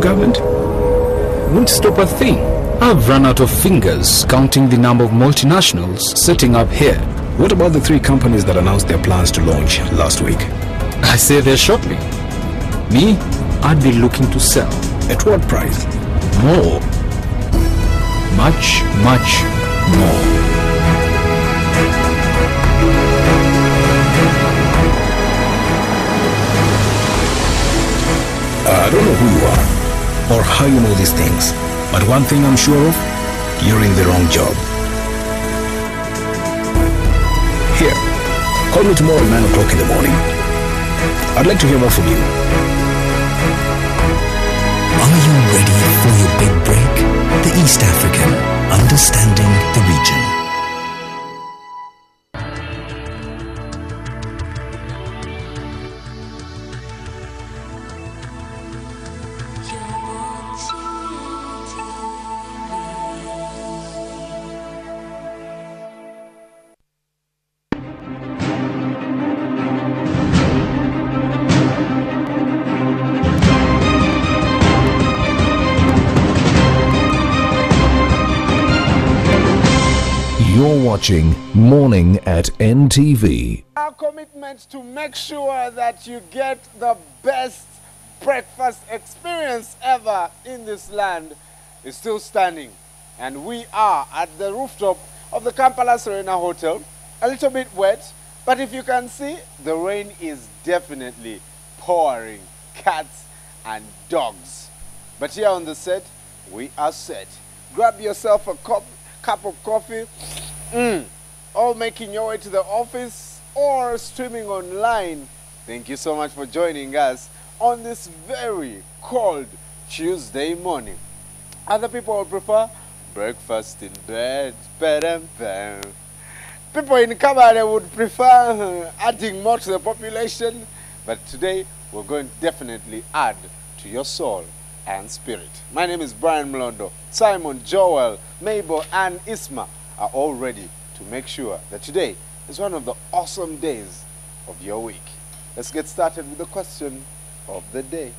government? Won't stop a thing. I've run out of fingers counting the number of multinationals setting up here. What about the 3 companies that announced their plans to launch last week? I say they're shopping. Me, I'd be looking to sell. At what price? More. Much, much more. I don't know who you are or how you know these things, but one thing I'm sure of, you're in the wrong job. Here, call me tomorrow at 9 o'clock in the morning. I'd like to hear more from you. Are you ready for your big break? The East African, understanding the region. You're watching Morning at NTV. Our commitment to make sure that you get the best breakfast experience ever in this land is still standing. And we are at the rooftop of the Kampala Serena Hotel. A little bit wet, but if you can see, the rain is definitely pouring cats and dogs. But here on the set, we are set. Grab yourself a cup of coffee, or making your way to the office or streaming online. Thank you so much for joining us on this very cold Tuesday morning. Other people would prefer breakfast in bed. People in Kabale would prefer adding more to the population, but today we're going to definitely add to your soul and spirit. My name is Brian Mlondo. Simon, Joel, Mabel, and Isma are all ready to make sure that today is one of the awesome days of your week. Let's get started with the question of the day.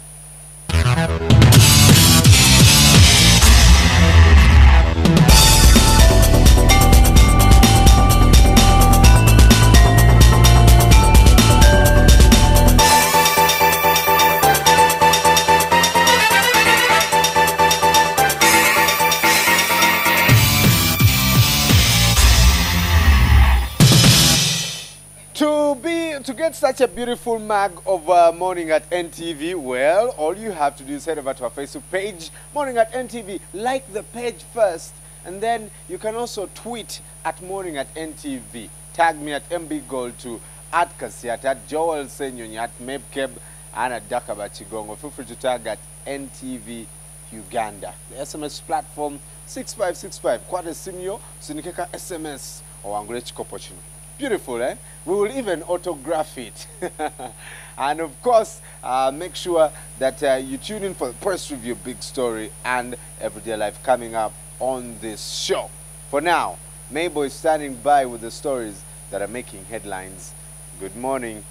To get such a beautiful mug of Morning at NTV, well, all you have to do is head over to our Facebook page, Morning at NTV. Like the page first, and then you can also tweet at Morning at NTV. Tag me at mbgold2, at Kasiat, at Joel Senyonyi, at Mebkeb, and at Dakaba Chigongo. Feel free to tag at NTV Uganda. The SMS platform 6565. Kwade Simyo, Sinikeka SMS, or Angulech Kopochino. Beautiful, eh? We will even autograph it. And of course, make sure that you tune in for the press review, big story, and everyday life coming up on this show. For now, Mabel is standing by with the stories that are making headlines. Good morning.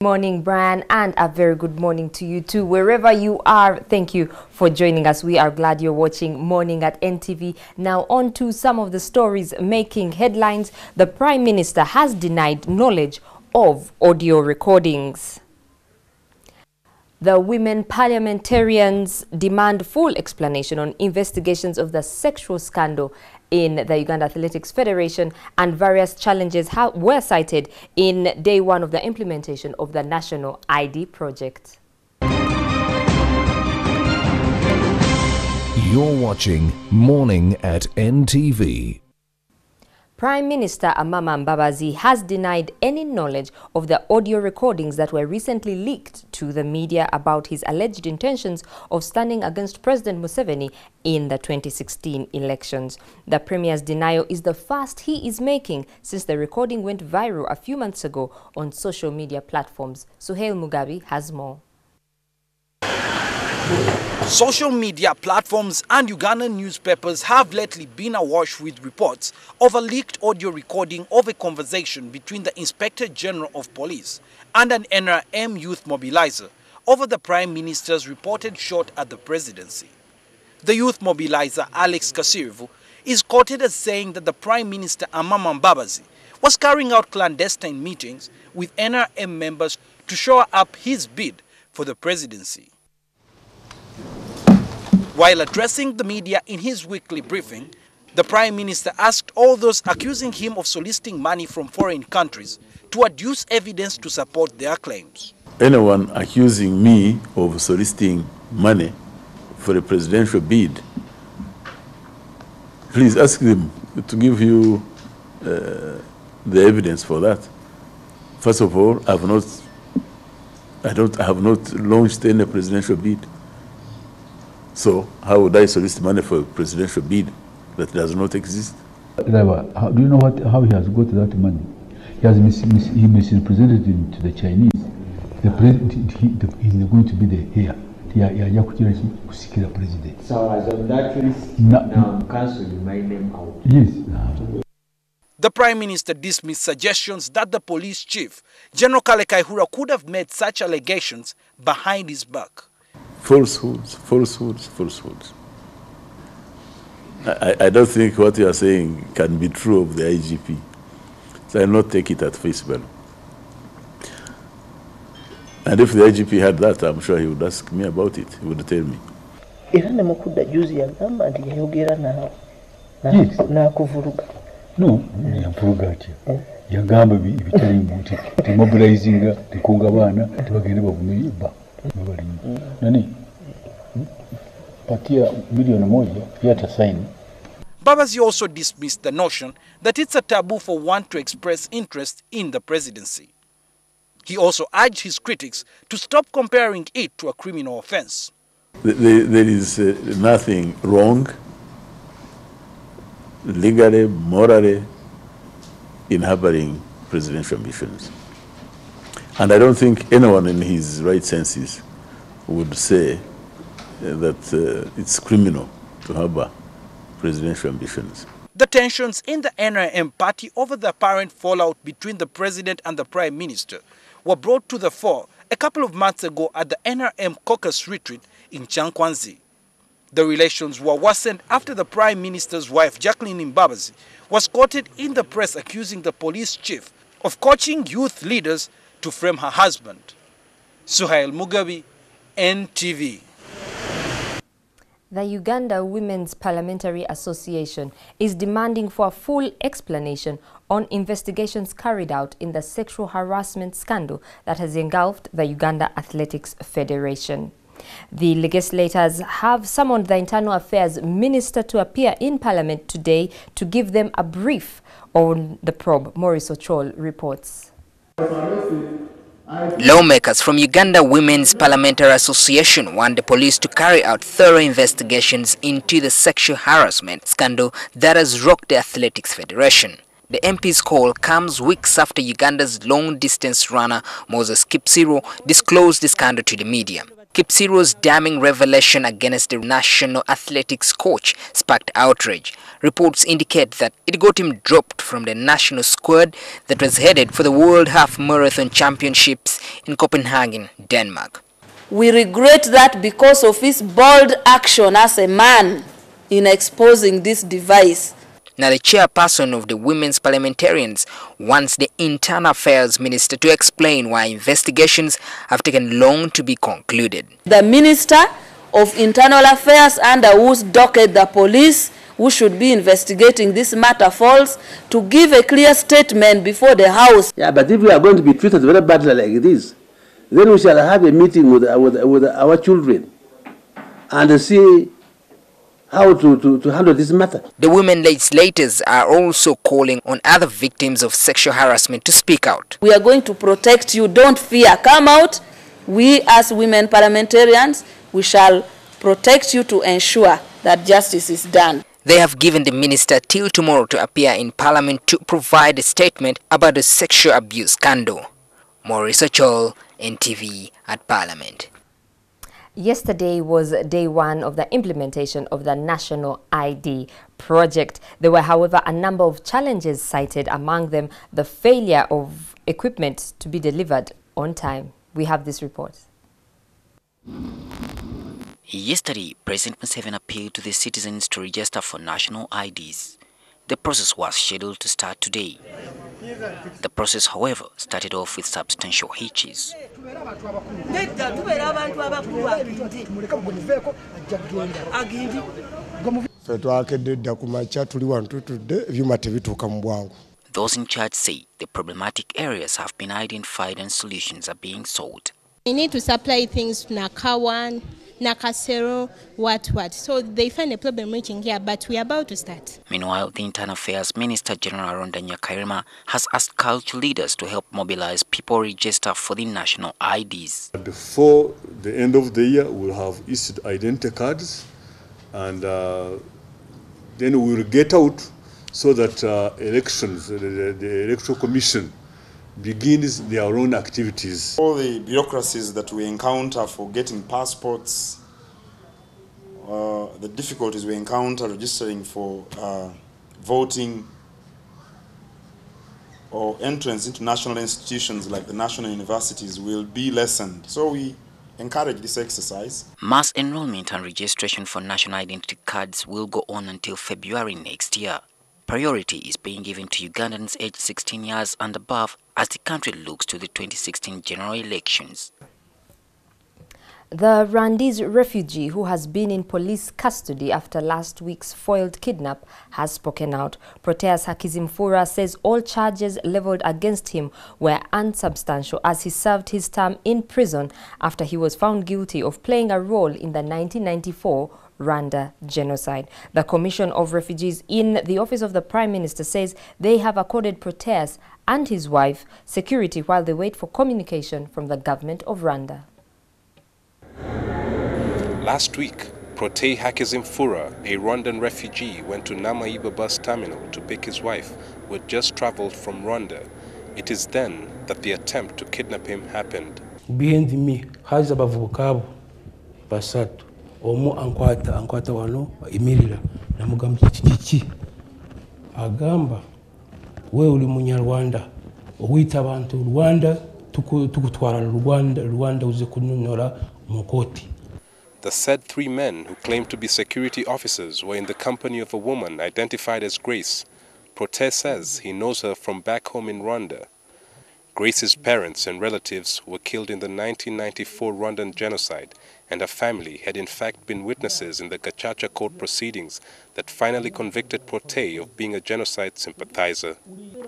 Morning, Brian, and a very good morning to you too, wherever you are. Thank you for joining us. We are glad you're watching Morning at NTV. Now on to some of the stories making headlines. The Prime Minister has denied knowledge of audio recordings. The women parliamentarians demand full explanation on investigations of the sexual scandal in the Uganda Athletics Federation, and various challenges were cited in day one of the implementation of the National ID project. You're watching Morning at NTV. Prime Minister Amama Mbabazi has denied any knowledge of the audio recordings that were recently leaked to the media about his alleged intentions of standing against President Museveni in the 2016 elections. The Premier's denial is the first he is making since the recording went viral a few months ago on social media platforms. Suhail Mugabi has more. Social media platforms and Ugandan newspapers have lately been awash with reports of a leaked audio recording of a conversation between the Inspector General of Police and an NRM youth mobilizer over the Prime Minister's reported shot at the presidency. The youth mobilizer Alex Kasirivu is quoted as saying that the Prime Minister Amama Mbabazi was carrying out clandestine meetings with NRM members to shore up his bid for the presidency. While addressing the media in his weekly briefing, the Prime Minister asked all those accusing him of soliciting money from foreign countries to adduce evidence to support their claims. Anyone accusing me of soliciting money for a presidential bid, please ask them to give you the evidence for that. First of all, I have not launched any presidential bid. So how would I solicit money for a presidential bid that does not exist? Do you know how he has got that money? He has misrepresented it to the Chinese. The president is going to be the heir. So as on that list, now I'm cancelling my name out. Yes. The Prime Minister dismissed suggestions that the police chief, General Kale Kaihura, could have made such allegations behind his back. Falsehoods, falsehoods, falsehoods. I don't think what you are saying can be true of the IGP. So I will not take it at face value. And if the IGP had that, I'm sure he would ask me about it. He would tell me. No, yagamba ibitari muti demobilizing tikunga abana tibagende bavumiba nani patia milioni moja yata sign. Mbabazi also dismissed the notion that it's a taboo for one to express interest in the presidency. He also urged his critics to stop comparing it to a criminal offense. There is nothing wrong, legally, morally, in harboring presidential ambitions. And I don't think anyone in his right senses would say that it's criminal to harbor presidential ambitions. The tensions in the NRM party over the apparent fallout between the president and the prime minister were brought to the fore a couple of months ago at the NRM caucus retreat in Chankwanzi. The relations were worsened after the prime minister's wife, Jacqueline Mbabazi, was quoted in the press accusing the police chief of coaching youth leaders to frame her husband. Suhail Mugabi, NTV. The Uganda Women's Parliamentary Association is demanding for a full explanation on investigations carried out in the sexual harassment scandal that has engulfed the Uganda Athletics Federation. The legislators have summoned the Internal Affairs Minister to appear in Parliament today to give them a brief on the probe. Maurice Ochol reports. Lawmakers from Uganda Women's Parliamentary Association want the police to carry out thorough investigations into the sexual harassment scandal that has rocked the Athletics Federation. The MP's call comes weeks after Uganda's long-distance runner Moses Kipsiro disclosed the scandal to the media. Kipsiro's damning revelation against the national athletics coach sparked outrage. Reports indicate that it got him dropped from the national squad that was headed for the World Half Marathon Championships in Copenhagen, Denmark. We regret that because of his bold action as a man in exposing this device. Now, the chairperson of the Women's Parliamentarians wants the Internal Affairs Minister to explain why investigations have taken long to be concluded. The Minister of Internal Affairs, under whose docket the police, who should be investigating this matter, falls, to give a clear statement before the House. Yeah, but if we are going to be treated very badly like this, then we shall have a meeting with our children and see how to handle this matter. The women legislators are also calling on other victims of sexual harassment to speak out. We are going to protect you. Don't fear. Come out. We as women parliamentarians, we shall protect you to ensure that justice is done. They have given the minister till tomorrow to appear in Parliament to provide a statement about the sexual abuse scandal. Maurice Ochol, NTV at Parliament. Yesterday was day one of the implementation of the National ID project. There were, however, a number of challenges cited, among them the failure of equipment to be delivered on time. We have this report. Yesterday, President Museveni appealed to the citizens to register for national IDs. The process was scheduled to start today. The process, however, started off with substantial hitches. Those in charge say the problematic areas have been identified and solutions are being sought. We need to supply things to Nakawan, Nakasero, what. So they find a problem reaching here, but we are about to start. Meanwhile, the Internal Affairs Minister General Rwandan has asked culture leaders to help mobilize people register for the national IDs. Before the end of the year, we'll have issued identity cards, and then we'll get out so that elections, the Electoral Commission begins their own activities. All the bureaucracies that we encounter for getting passports, the difficulties we encounter registering for voting or entrance into national institutions like the national universities will be lessened. So we encourage this exercise. Mass enrollment and registration for national identity cards will go on until February next year. Priority is being given to Ugandans aged 16 years and above as the country looks to the 2016 general elections. The Rwandese refugee who has been in police custody after last week's foiled kidnap has spoken out. Proteas Hakizimfura says all charges leveled against him were unsubstantial as he served his term in prison after he was found guilty of playing a role in the 1994 Rwanda genocide. The Commission of Refugees in the Office of the Prime Minister says they have accorded Proteas and his wife security while they wait for communication from the government of Rwanda. Last week, Protei Hakizimfura, a Rwandan refugee, went to Namaiba bus terminal to pick his wife, who had just traveled from Rwanda. It is then that the attempt to kidnap him happened. Behind me, haza bavukabo basatu. Omu ankwata wano imirira namugamba kiki agamba we uli munyarwanda owita abantu Rwanda tukutwara Rwanda uze kununura mukoti. The said three men who claimed to be security officers were in the company of a woman identified as Grace. Protest says he knows her from back home in Rwanda. Grace's parents and relatives were killed in the 1994 Rwandan genocide, and her family had in fact been witnesses in the Gacaca court proceedings that finally convicted Protei of being a genocide sympathizer.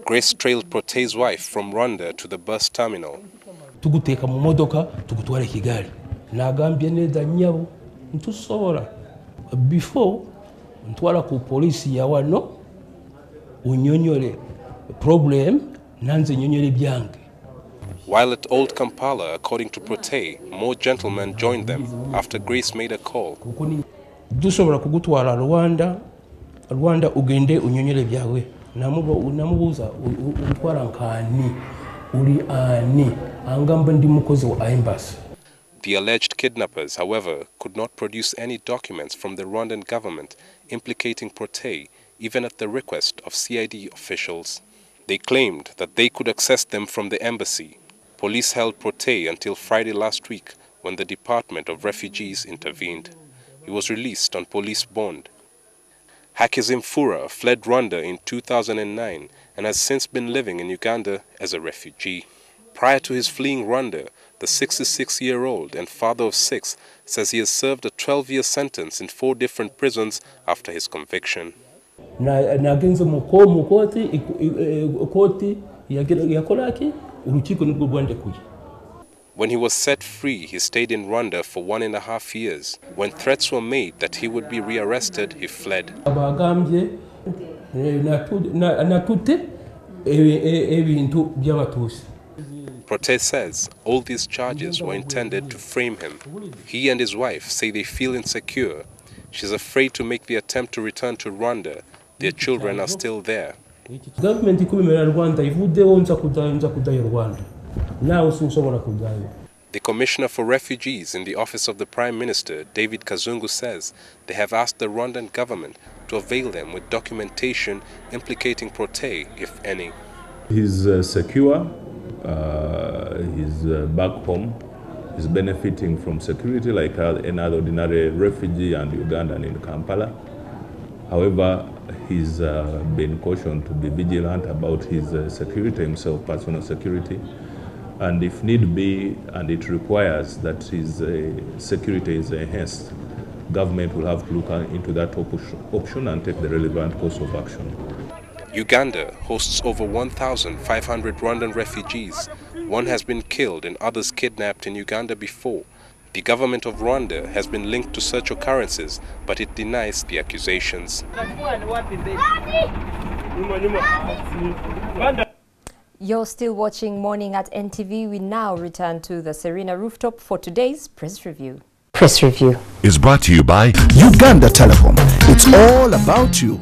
Grace trailed Protei's wife from Rwanda to the bus terminal. Tuguteka mu modoka tugutwara Kigali. Nagambye neza nyabo ntusobora before ntwala ku polisi ya wano unyonyole problem nanze nyonyole byange. While at Old Kampala, according to Protei, more gentlemen joined them after Grace made a call. Dusobora kugutwara Rwanda ugende unyonyole byawe. Namubuza utwara nkani uri ani angamba ndi mukozi wa embassy. The alleged kidnappers, however, could not produce any documents from the Rwandan government implicating Protei, even at the request of CID officials. They claimed that they could access them from the embassy. Police held Protei until Friday last week when the Department of Refugees intervened. He was released on police bond. Hakizimfura fled Rwanda in 2009 and has since been living in Uganda as a refugee. Prior to his fleeing Rwanda, the 66-year-old and father of 6 says he has served a 12-year sentence in 4 different prisons after his conviction. Nagenze koti yakolaki urukiko nibwo rwande kuja. When he was set free, he stayed in Rwanda for 1.5 years. When threats were made that he would be rearrested, he fled. Abagambye natute ebintu by'abatusi. Protest says all these charges were intended to frame him. He and his wife say they feel insecure. She's afraid to make the attempt to return to Rwanda. Their children are still there. Government ikumemera Rwanda ivudeho nza kudayo Rwanda. Now sinsobora kudayo. The Commissioner for Refugees in the Office of the Prime Minister, David Kazungu, says they have asked the Rwandan government to avail them with documentation implicating Protei, if any. He's secure. He's back home. is benefiting from security like another ordinary refugee and Ugandan in Kampala. However, he's been cautioned to be vigilant about his security himself, personal security. And if need be, and it requires that his security is enhanced, government will have to look into that option and take the relevant course of action. Uganda hosts over 1,500 Rwandan refugees. One has been killed and others kidnapped in Uganda before. The government of Rwanda has been linked to such occurrences, but it denies the accusations. You're still watching Morning at NTV. We now return to the Serena rooftop for today's press review. Press review is brought to you by Uganda Telecom. It's all about you.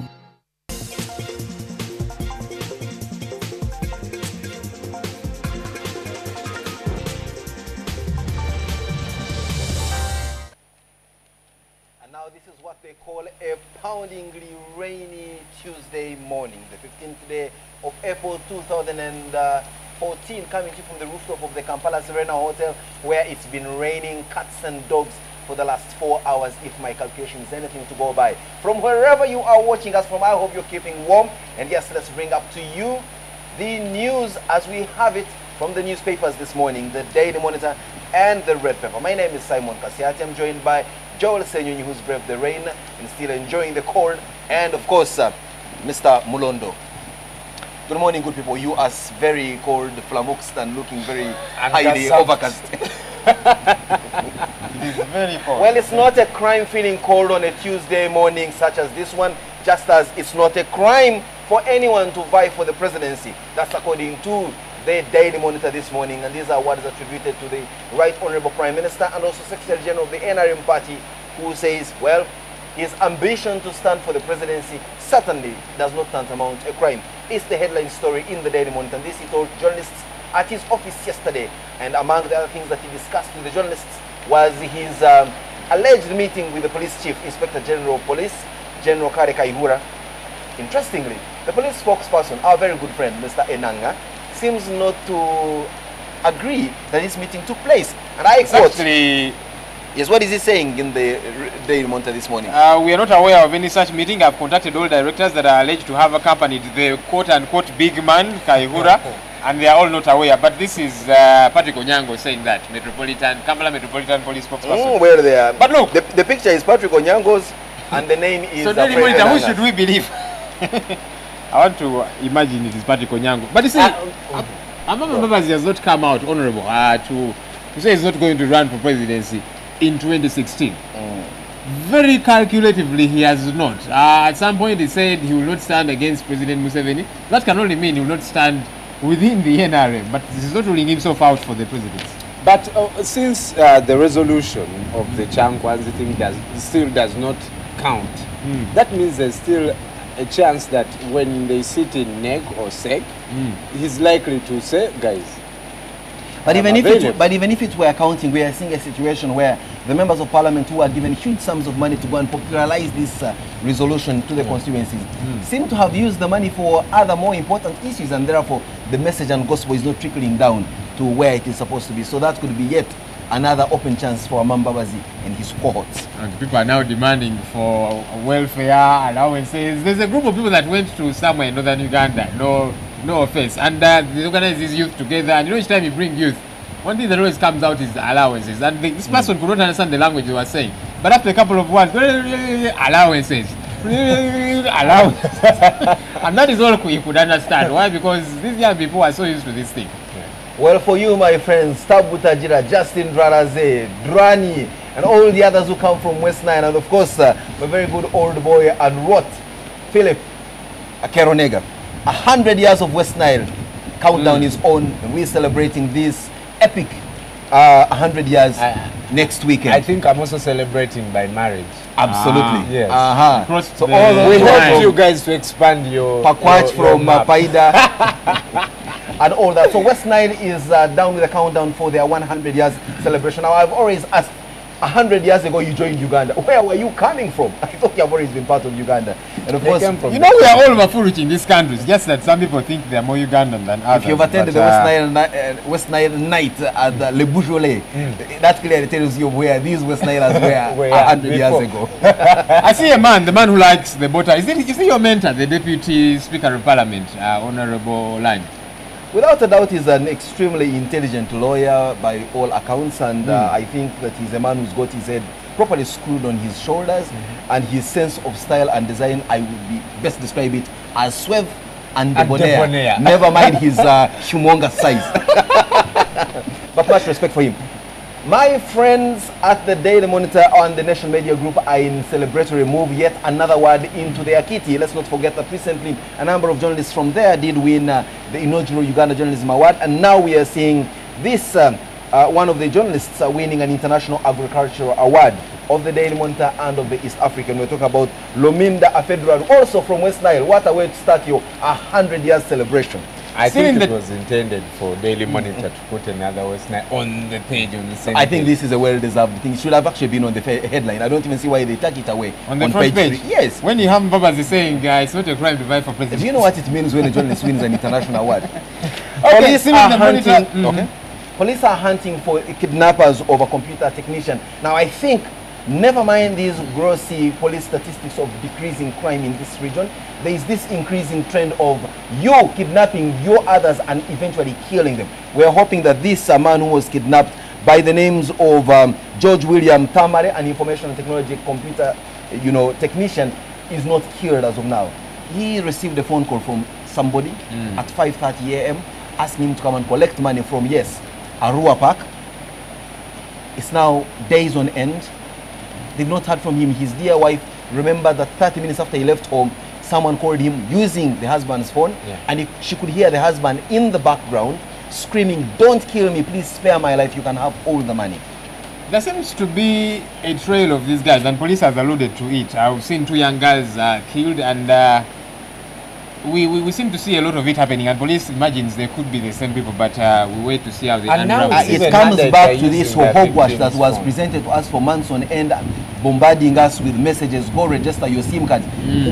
And now this is what they call a poundingly rainy Tuesday morning, the 15th day of April 2014, coming to you from the rooftop of the Kampala Serena Hotel, where it's been raining cats and dogs for the last 4 hours, if my calculation is anything to go by. From wherever you are watching us from, I hope you're keeping warm. And yes, let's bring up to you the news as we have it from the newspapers this morning, the Daily Monitor and the Red Pepper. My name is Simon Kasiati. I'm joined by Joel Senyonyi, who's braved the rain and still enjoying the cold, and of course, Mr. Mulondo. Good morning, good people. You are very cold, flummoxed, and looking very highly overcast. It's very cold. Well, it's not a crime feeling cold on a Tuesday morning such as this one, just as it's not a crime for anyone to vie for the presidency. That's according to the Daily Monitor this morning, and these are what is attributed to the Right Honorable Prime Minister and also Secretary General of the NRM party, who says, well, his ambition to stand for the presidency certainly does not tantamount a crime. It's the headline story in the Daily Monitor, and this he told journalists at his office yesterday. And among the other things that he discussed with the journalists was his alleged meeting with the police chief, Inspector General of Police, General Kare Kaihura. Interestingly, the police spokesperson, our very good friend, Mr. Enanga, seems not to agree that this meeting took place. And I quote, yes, what is he saying in the Daily Monitor this morning? We are not aware of any such meeting. I've contacted all directors that are alleged to have accompanied the quote-unquote big man, Kaihura, and they are all not aware. But this is Patrick Onyango saying that, Kampala Metropolitan Police spokesperson. Where they are. But look, the picture is Patrick Onyango's, and the name is... So Daily Monitor, who should we believe? I want to imagine it is Patrick Onyango. But you see, Amama Mbabazi has not come out, Honorable, to say he's not going to run for presidency in 2016. Very calculatively, he has not. At some point, he said he will not stand against President Museveni. That can only mean he will not stand within the NRM, but this is not ruling himself out for the presidency. But since the resolution of the Chankwanzi thing still does not count, that means there's still a chance that when they sit in NEG or SEG, he's likely to say, guys. But even if it were counting, we are seeing a situation where the members of parliament who are given huge sums of money to go and popularize this resolution to the constituencies seem to have used the money for other more important issues, and therefore the message and gospel is not trickling down to where it is supposed to be. So that could be yet another open chance for Amama Mbabazi and his cohorts. And people are now demanding for welfare allowances. There's a group of people that went to somewhere in northern Uganda, no offense, and they organize these youth together, and each time you bring youth, one thing that always comes out is allowances, and this person could not understand the language they were saying, but after a couple of words, allowances, allowances, and that is all you could understand. Why? Because these young people are so used to this thing. Well, for you, my friends, Tabutajira, Justin Draraze, Drani, and all the others who come from West Nile, and of course, my very good old boy and Rot, Philip Akeronega. 100 years of West Nile countdown is on, and we're celebrating this epic 100 years next weekend. I think I'm also celebrating by marriage. Absolutely. Yes. So we want you guys to expand your Pakwach from Paida and all that. So West Nile is down with the countdown for their 100 years celebration. Now, I've always asked 100 years ago you joined Uganda. Where were you coming from? I thought you have always been part of Uganda. And of course, you know, we are all Mafurich in these countries, just that some people think they are more Ugandan than others. If you've attended the West Nile night at the Le Bourgeois, that clearly tells you where these West Nilers were 100 years ago. I see a man, the man who likes the butter. Is he your mentor, the Deputy Speaker of Parliament, Honorable Lang? Without a doubt, he's an extremely intelligent lawyer by all accounts, and I think that he's a man who's got his head properly screwed on his shoulders, and his sense of style and design, I would be best describe it as suave and debonair. Never mind his humongous size. But much respect for him. My friends at the Daily Monitor and the Nation Media Group are in celebratory move, yet another word into their kitty. Let's not forget that recently a number of journalists from there did win the inaugural Uganda Journalism Award, and now we are seeing this one of the journalists winning an International Agricultural Award of the Daily Monitor and of the East African. We're talking about Lominda Afedran, also from West Nile. What a way to start your 100-year celebration. I think it was intended for Daily Monitor to put another West Nile on the page on the same I think this is a well-deserved thing. It should have actually been on the headline. I don't even see why they took it away. On the front page? Yes. When Iham Babas is saying it's not a crime to vie for president. Do you know what it means when a journalist wins an international award? Police are hunting for kidnappers of a computer technician. Now I think, never mind these grossy police statistics of decreasing crime in this region, there is this increasing trend of you kidnapping your others and eventually killing them. We're hoping that this man who was kidnapped by the names of George William Tamare, an information and technology computer technician, is not killed as of now. He received a phone call from somebody at 5:30 a.m. asking him to come and collect money from, Arua Park. It's now days on end. They've not heard from him. His dear wife, remember that 30 minutes after he left home, someone called him using the husband's phone, and she could hear the husband in the background screaming, "Don't kill me, please spare my life, you can have all the money." There seems to be a trail of these guys, and police has alluded to it. I've seen 2 young girls killed, and we seem to see a lot of it happening, and police imagines they could be the same people, but we wait to see how they unravel. It comes back to this hogwash that was presented to us for months on end, bombarding us with messages, go register your SIM card.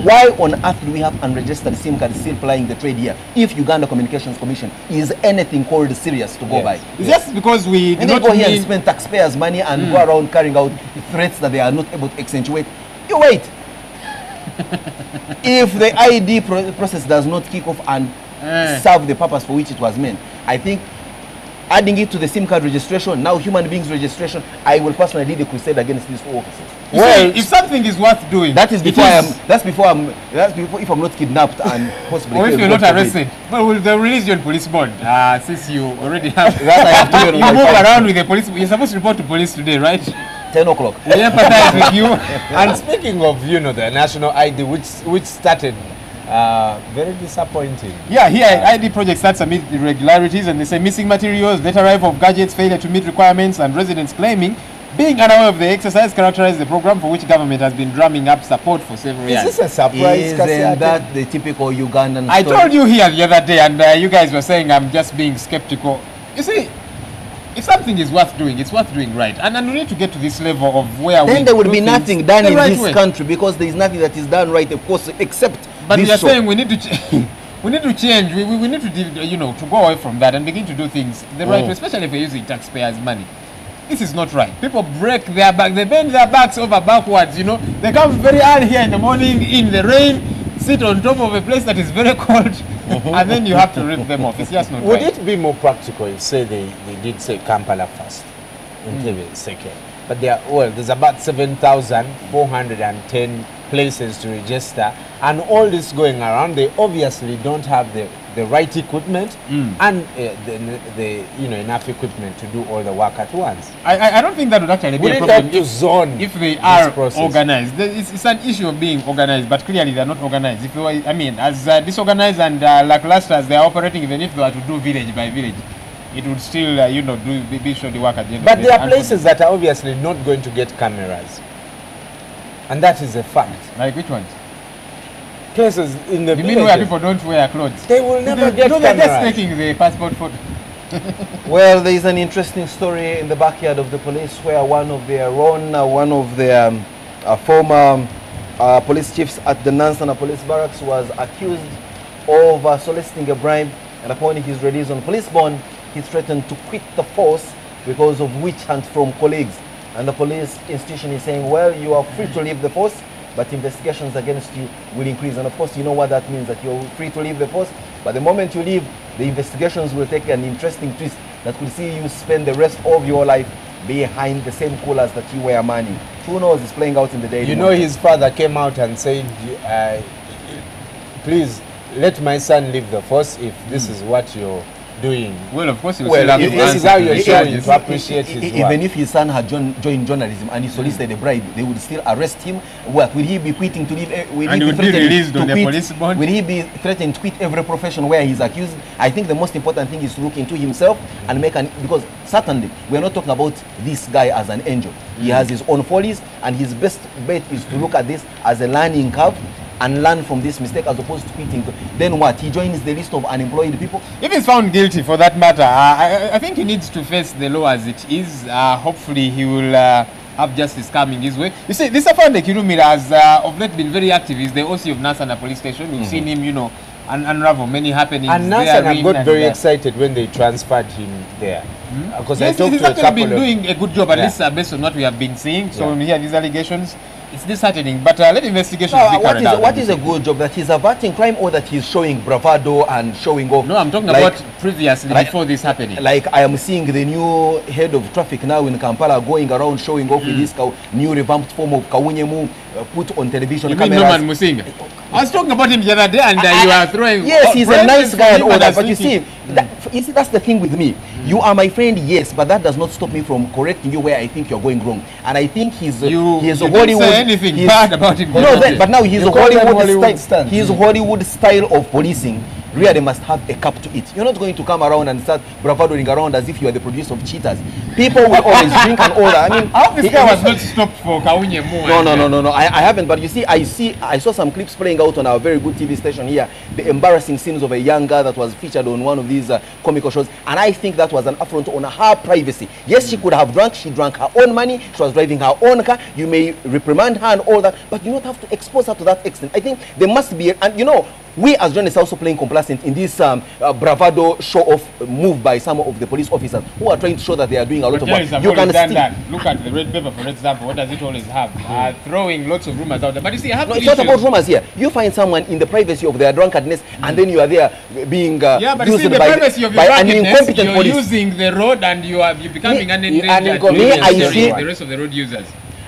Why on earth do we have unregistered SIM cards still plying the trade here if Uganda Communications Commission is anything called serious to go by? It's just because we do not go here and spend taxpayers' money and go around carrying out threats that they are not able to accentuate. You wait. If the ID process does not kick off and serve the purpose for which it was meant, I think adding it to the SIM card registration, now human beings registration, I will personally lead a crusade against these 2 officers. Well, if something is worth doing, that is before if I'm not kidnapped and possibly or if you're not arrested. Well, they'll release you on police bond since you already have. That I have to you move around with the police. You're supposed to report to police today, right? 10 o'clock. We empathize with you. And speaking of, the national ID, which started very disappointing. Yeah, here ID project starts amid irregularities, and they say missing materials, late arrival of gadgets, failure to meet requirements, and residents claiming being unaware of the exercise characterized the program for which government has been drumming up support for several years. Is this a surprise? Isn't that the typical Ugandan story? I told you here the other day, and you guys were saying I'm just being skeptical. You see, if something is worth doing, it's worth doing right. And we need to get to this level of where then there would be nothing done in this country, because there is nothing that is done right, of course, except but we are saying we need to we need to change. We need to to go away from that and begin to do things the right way, especially if we're using taxpayers' money. This is not right. People break their back, they bend their backs over backwards, They come very early here in the morning in the rain, sit on top of a place that is very cold, and then you have to rip them off. It's just not Would right. it be more practical if, say, they did say Kampala first, NTV second? But there's about 7,410 places to register, and all this going around, they obviously don't have the right equipment and enough equipment to do all the work at once. I don't think that would actually be a problem if they are organized. It's an issue of being organized, but clearly they're not organized. If as disorganized and lackluster as they are operating, even if they were to do village by village, it would still, be shoddy work at the end But of the day. there are places that are obviously not going to get cameras, and that is a fact. Like which ones? Places in the You mean where people don't wear clothes? They will never get cameras. They're just taking the passport photo. Well, there is an interesting story in the backyard of the police where one of their former police chiefs at the Nansana police barracks was accused of soliciting a bribe, and upon his release on police bond, he threatened to quit the force because of witch hunt from colleagues. And the police institution is saying, well, you are free to leave the force, but investigations against you will increase. And of course, you know what that means, that you're free to leave the force, but the moment you leave, the investigations will take an interesting twist that could see you spend the rest of your life behind the same coolers that you were manning. Who knows, it's playing out in the day. You know, his father came out and said, please let my son leave the force if this is what you're doing. Well, of course, this is how you're showing to appreciate his work. Even if his son had joined journalism and he solicited a bribe, they would still arrest him. What will he be quitting to leave? And he would be released on the police bond? Will he be threatened to quit every profession where he's accused? I think the most important thing is to look into himself and make because certainly we're not talking about this guy as an angel. He has his own follies, and his best bet is to look at this as a learning curve and learn from this mistake as opposed to quitting. Then what? He joins the list of unemployed people? If he's found guilty for that matter, I think he needs to face the law as it is. Hopefully he will have justice coming his way. You see, this Afande Kirumira has of late been very active. He's the OC of Nansana police station. We've seen him, you know, unravel many happenings. And Nansana got very excited when they transferred him there. Because yes, he's actually been doing a good job, at least based on what we have been seeing. So when we hear these allegations, it's disheartening, but let investigations be carried out. What is a good job? That he's averting crime, or that he's showing bravado and showing off? No, I'm talking about previously, before this happening. Like I am seeing the new head of traffic now in Kampala going around showing off with this new revamped form of Kawunyemu put on television cameras. You mean Norman Musinga? I was talking about him the other day, and you are throwing... Yes, he's a nice guy and all that, but you see, that's the thing with me. You are my friend, yes, but that does not stop me from correcting you where I think you're going wrong. And I think he's a Hollywood... say anything bad about him. No, but now he's a Hollywood style of policing. Really must have a cap to it. You're not going to come around and start bravadoing around as if you are the producer of Cheetahs. People will always drink and all that. I mean, I hope this guy was not stopped for Kawunye more. No. I haven't. But you see, I saw some clips playing out on our very good TV station here. The embarrassing scenes of a young girl that was featured on one of these comical shows, and I think that was an affront on her privacy. Yes, she could have drunk. She drank her own money. She was driving her own car. You may reprimand her and all that, but you don't have to expose her to that extent. I think there must be, and you know, we as journalists are also playing complacent in this bravado show-off move by some of the police officers who are trying to show that they are doing a lot of work. You can that. Look at the red paper, for example. What does it always have? Throwing lots of rumors out there. But you see, I have it's not about rumors here. You find someone in the privacy of their drunkenness, and then you are there being used by an incompetent police. You're using the road, and you're becoming an endangered the rest of the road users.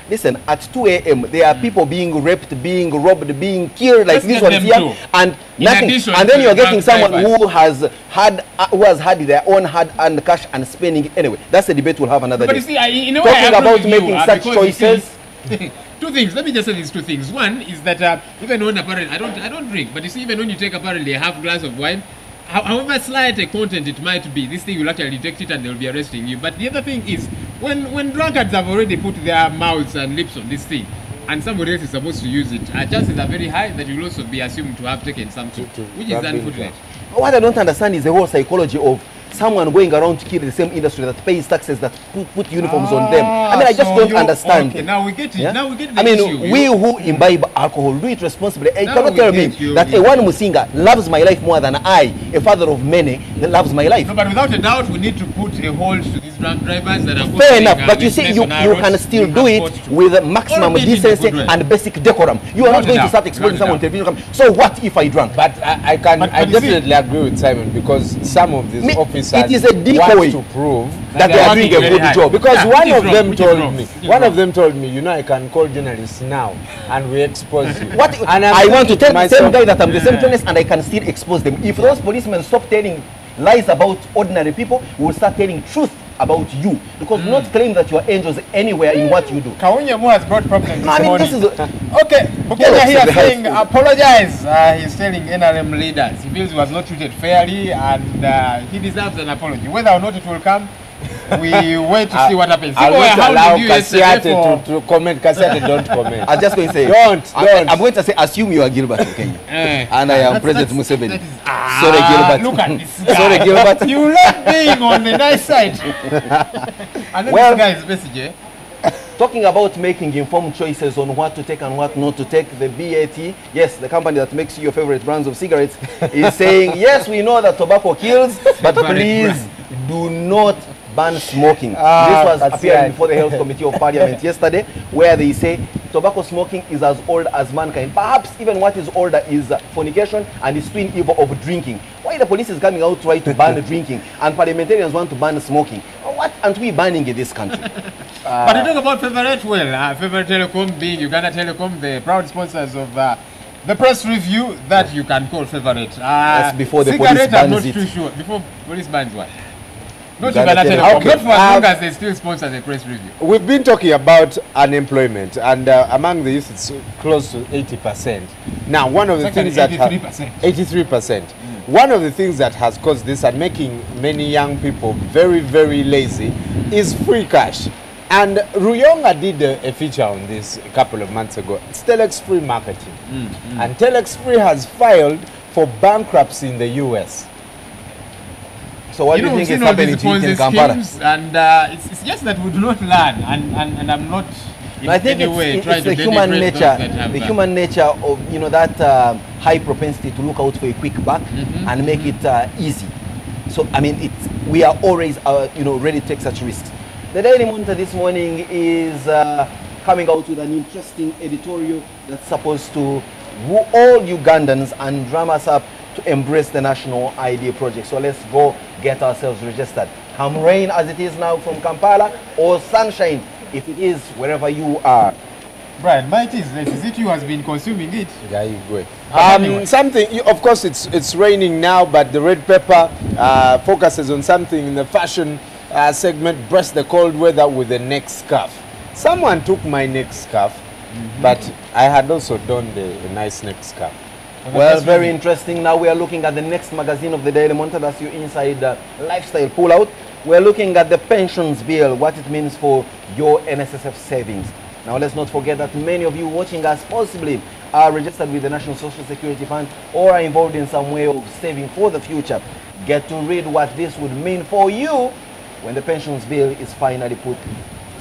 Listen, at 2 a.m. there are people being raped, being robbed, being killed like this one here, and nothing. And then you're getting someone who has had their own hard-earned cash and spending it anyway. That's a debate we'll have another day. But you see, in a way, talking about making such choices. Two things. Let me just say these two things. One is that even when apparently I don't drink, but you see, even when you take apparently a half glass of wine, however slight a content it might be, this thing will actually detect it and they'll be arresting you. But the other thing is, when drunkards have already put their mouths and lips on this thing, and somebody else is supposed to use it, chances are very high that you'll also be assumed to have taken something, which is unfortunate. What I don't understand is the whole psychology of someone going around to kill the same industry that pays taxes, that put uniforms on them. I mean, I just don't understand. Okay, now we get it. Yeah? Now we get the I mean, issue. We who imbibe alcohol do it responsibly. You cannot tell me that a one Musinga loves my life more than I, a father of many, that loves my life. No, but without a doubt, we need to put a hold to these drunk drivers that are fair enough, but you see, you can still do it with maximum decency and basic decorum. You are not going to start exposing someone on television. So what if I drank? But I definitely agree with Simon, because some of these officers want to prove that they are doing a good job. Because one of them told me, you know, I can call journalists now and we expose you. I want to tell the same guy that I'm the same journalist and I can still expose them. If those policemen stop telling lies about ordinary people, we will start telling truth about you, because do not claim that you are angels anywhere in what you do. Kawunyemu has brought problems. I mean, this is okay. Bukenya here saying apologize. He's telling NRM leaders he feels he was not treated fairly and he deserves an apology. Whether or not it will come, We wait to see what happens. I'll not allow Kasiate to comment. Kasiate, don't comment. I'm just going to say, don't. I'm going to say, assume you are Gilbert of Kenya. And I am President Museveni. Sorry, Gilbert. Look at this guy. Sorry, Gilbert. You love being on the nice side. And then Well, this guy's message, eh? Talking about making informed choices on what to take and what not to take, the BAT, yes, the company that makes your favorite brands of cigarettes, is saying, yes, we know that tobacco kills, but please do not ban smoking. This was appearing before the Health Committee of Parliament yesterday, where they say tobacco smoking is as old as mankind. Perhaps even what is older is fornication and the twin evil of drinking. Why the police is coming out trying to ban drinking and parliamentarians want to ban smoking? What aren't we banning in this country? But you talk about Favorite, well, Favorite Telecom being Uganda Telecom, the proud sponsors of the press review that you can call Favorite. Yes, before the police I'm bans not it. too sure. Before police bans what? Not Uganda Uganda Telecom. Telecom. Okay. Not for as long as they still sponsor the press review. We've been talking about unemployment, and among the youth, it's close to 80%. Now, one of the It's things actually that 83%. One of the things that has caused this and making many young people very, very lazy is free cash. And Ruyonga did a feature on this a couple of months ago. It's Telex Free Marketing. And Telex Free has filed for bankruptcy in the US. So what do you think is happening to it in Kampala? And it's just that we do not learn, and I'm not in I think any way trying it's to the human denigrate those nature, that have the human nature of that high propensity to look out for a quick buck and make it easy. So I mean, we are always ready to take such risks. The Daily Monitor this morning is coming out with an interesting editorial that's supposed to woo all Ugandans and drum us up to embrace the National ID project. So let's go get ourselves registered. Come rain as it is now from Kampala, or sunshine if it is wherever you are. Brian, might is it you has been consuming it? Yeah, you go. Something, of course, it's raining now, but the red pepper focuses on something in the fashion segment. Breast the cold weather with the neck scarf. Someone took my neck scarf, but I had also donned a nice neck scarf. Well, very interesting. Now we are looking at the next magazine of the Daily Monitor. That's your inside lifestyle pullout. We're looking at the pensions bill, what it means for your NSSF savings. Now let's not forget that many of you watching us possibly are registered with the National Social Security Fund or are involved in some way of saving for the future. Get to read what this would mean for you when the pensions bill is finally put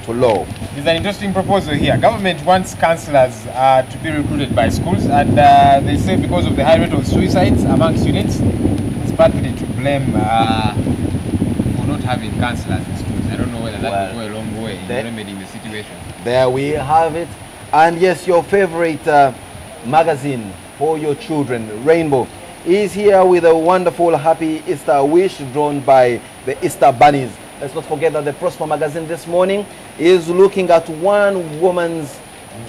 to law. There's an interesting proposal here. Government wants counsellors to be recruited by schools, and they say because of the high rate of suicides among students, it's partly to blame for not having counsellors in schools. I don't know whether that will go a long way in remedying the situation. There we have it. And yes, your favorite magazine for your children, Rainbow, is here with a wonderful happy Easter wish drawn by the Easter bunnies. Let's not forget that the Prosper magazine this morning is looking at one woman's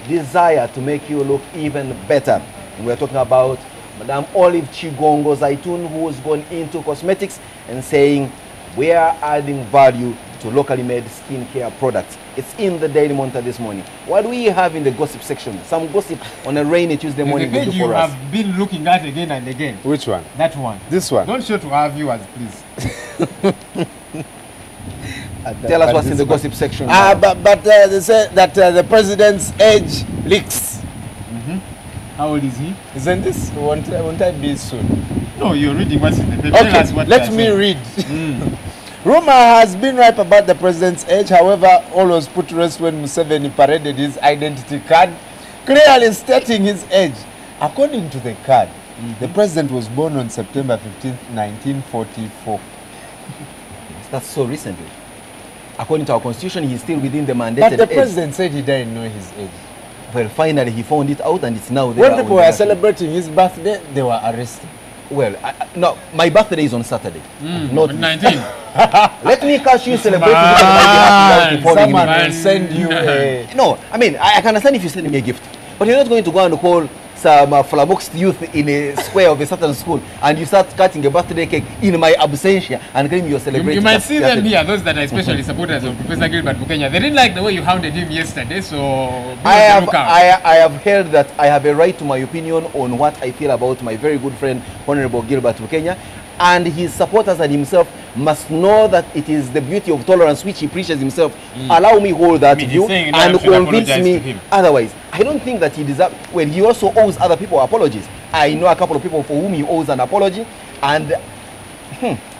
desire to make you look even better. And we're talking about Madame Olive Chigongo Zaitun, who has gone into cosmetics and saying we are adding value to locally made skincare products. It's in the Daily Monitor this morning. What do we have in the gossip section? Some gossip on a rainy Tuesday morning. The page you have been looking at again and again. Which one? That one. This one. Don't show to our viewers, please. Tell us what's in the gossip section. But they say that the president's age leaks. How old is he? Isn't this? Won't I be soon? No, you're reading what's in the paper. Okay, Tell us what let me read. Rumor has been ripe about the president's age. However, all was put to rest when Museveni paraded his identity card, clearly stating his age. According to the card, the president was born on September 15th, 1944. That's so recently. According to our constitution, he's still within the mandated age. But the president said he didn't know his age. Well, finally, he found it out, and it's now there. When people were celebrating his birthday, they were arrested. Well, no, my birthday is on Saturday. Not 19. Let me catch you celebrating. Someone will send you a... No, I mean, I can understand if you send me a gift, but you're not going to go and call some flabbergasted youth in a square of a certain school and you start cutting a birthday cake in my absentia and claim you're celebrating. You might see them here, those that are especially supporters of Professor Gilbert Bukenya. They didn't like the way you hounded him yesterday, so I have heard that I have a right to my opinion on what I feel about my very good friend, Honorable Gilbert Bukenya. and his supporters and himself must know that it is the beauty of tolerance which he preaches himself. Allow me hold that view and convince me otherwise. I don't think that he deserves. Well, he also owes other people apologies. I know a couple of people for whom he owes an apology, and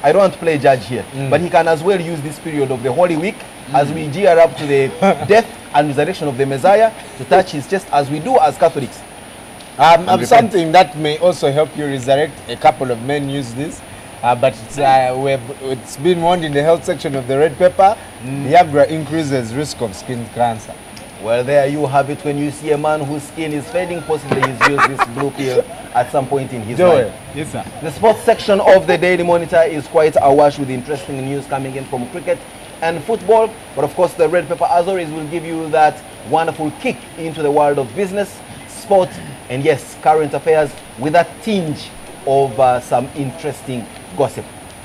I don't want to play judge here, but he can as well use this period of the Holy Week as we gear up to the death and resurrection of the Messiah to touch his chest as we do as Catholics. Something that may also help you resurrect. A couple of men use this, but it's been warned in the health section of the red paper. Viagra increases risk of skin cancer. Well, there you have it. When you see a man whose skin is fading, possibly he's used this blue pill at some point in his life. Yes, sir. The sports section of the Daily Monitor is quite awash with interesting news coming in from cricket and football. But of course, the red paper, as always, will give you that wonderful kick into the world of business, sport, and yes, current affairs with a tinge of some interesting gossip.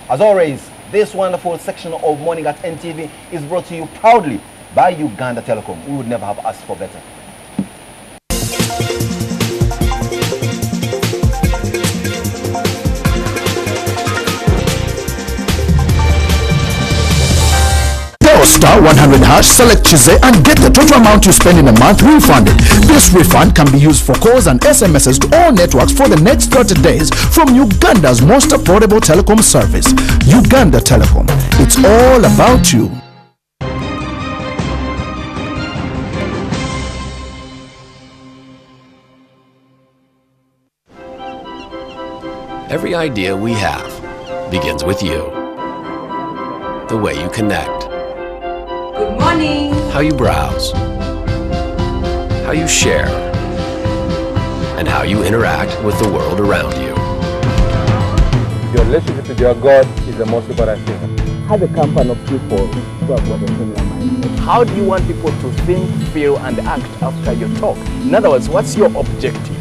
As always, this wonderful section of Morning at NTV is brought to you proudly by Uganda Telecom. We would never have asked for better. Dial star 100 hash, select Chize and get the total amount you spend in a month refunded. This refund can be used for calls and SMSs to all networks for the next 30 days from Uganda's most affordable telecom service, Uganda Telecom. It's all about you. Every idea we have begins with you. The way you connect. Good morning. How you browse. How you share. And how you interact with the world around you. Your relationship with your God is the most important thing. Have a company of people who have got a similar mind. How do you want people to think, feel, and act after your talk? In other words, what's your objective?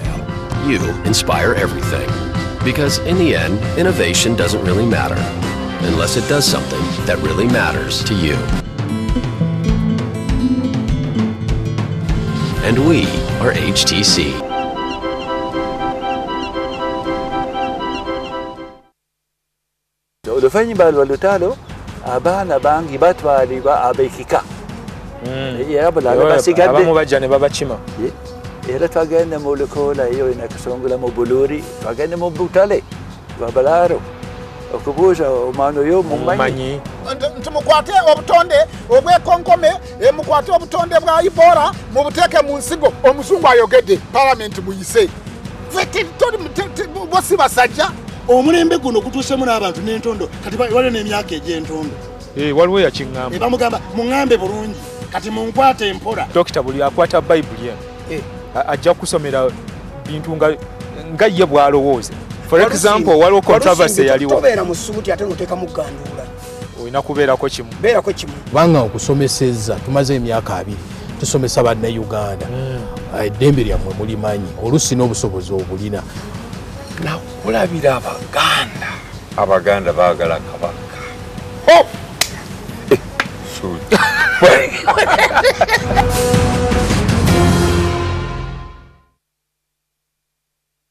You inspire everything. Because in the end, innovation doesn't really matter unless it does something that really matters to you. And we are HTC. Oluvannyuma lwa lutalo abaana bangi batwalibwa ab'ekika era bulala basigadde abamu bajja ne babakima era twagenda mu Lukoola eyo nakasongola mu Buluuri twagenda mu Butale Babalaaro okubuuza omwana oyo mumanyi nti mukwate obutonde obwekonkome mukwate obutonde bwa Ebola mubuteeke mu nsigo omuzungu ayogedde palamenti muyise bosi basajja omulembe guno gutuusemu n'abantu n'entondo kati waliwo n'emyaka egy'entondo waliwo yakiŋŋamba bamugamba muŋŋambe bulungi kati munkwate empola dokita buli akwata bayibuli eno ajja kusomera bintu nga ye bw'alowooza. For example, waliwo controversy yaliwo tobeera mu ssuuti ate ng'oteeka mu gganduula olina kubeerako kimu kubanga okusomesezza tumaze emyaka 2 tusomesa bannayuganda eddembe lyammwe mulimanyi oluusi n'obusobozi obulina nakulabira abaganda baagala kabaka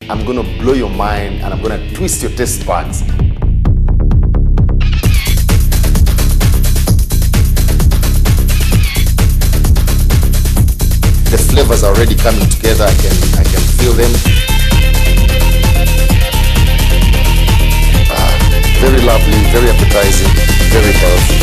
I'm going to blow your mind and I'm going to twist your taste buds. The flavors are already coming together. I can feel them. Very lovely, very appetizing, very powerful.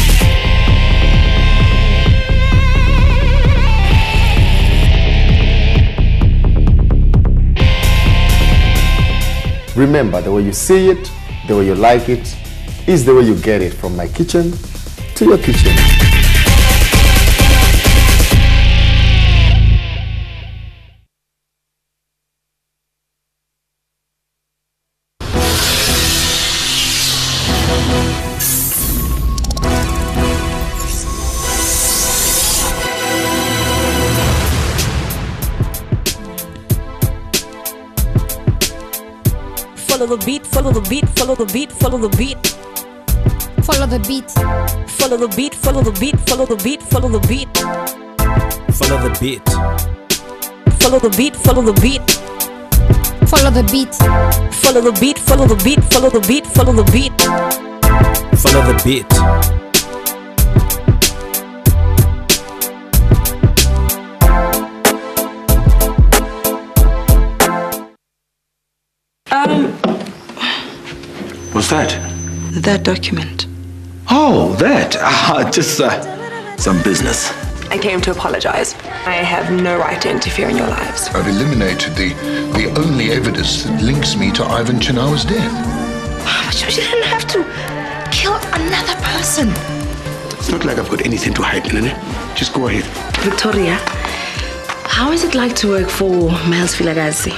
Remember, the way you see it, the way you like it, is the way you get it from my kitchen to your kitchen. Follow the beat, follow the beat, follow the beat, follow the beat. Follow the beat. Follow the beat, follow the beat, follow the beat, follow the beat. Follow the beat. Follow the beat, follow the beat. Follow the beat. Follow the beat, follow the beat, follow the beat, follow the beat. Follow the beat. What's that? That document. Oh, that. Just some business. I came to apologize. I have no right to interfere in your lives. I've eliminated the only evidence that links me to Ivan Chinawa's death. But you didn't have to kill another person. It's not like I've got anything to hide, Nene. Just go ahead. Victoria, how is it like to work for Miles Filagazi?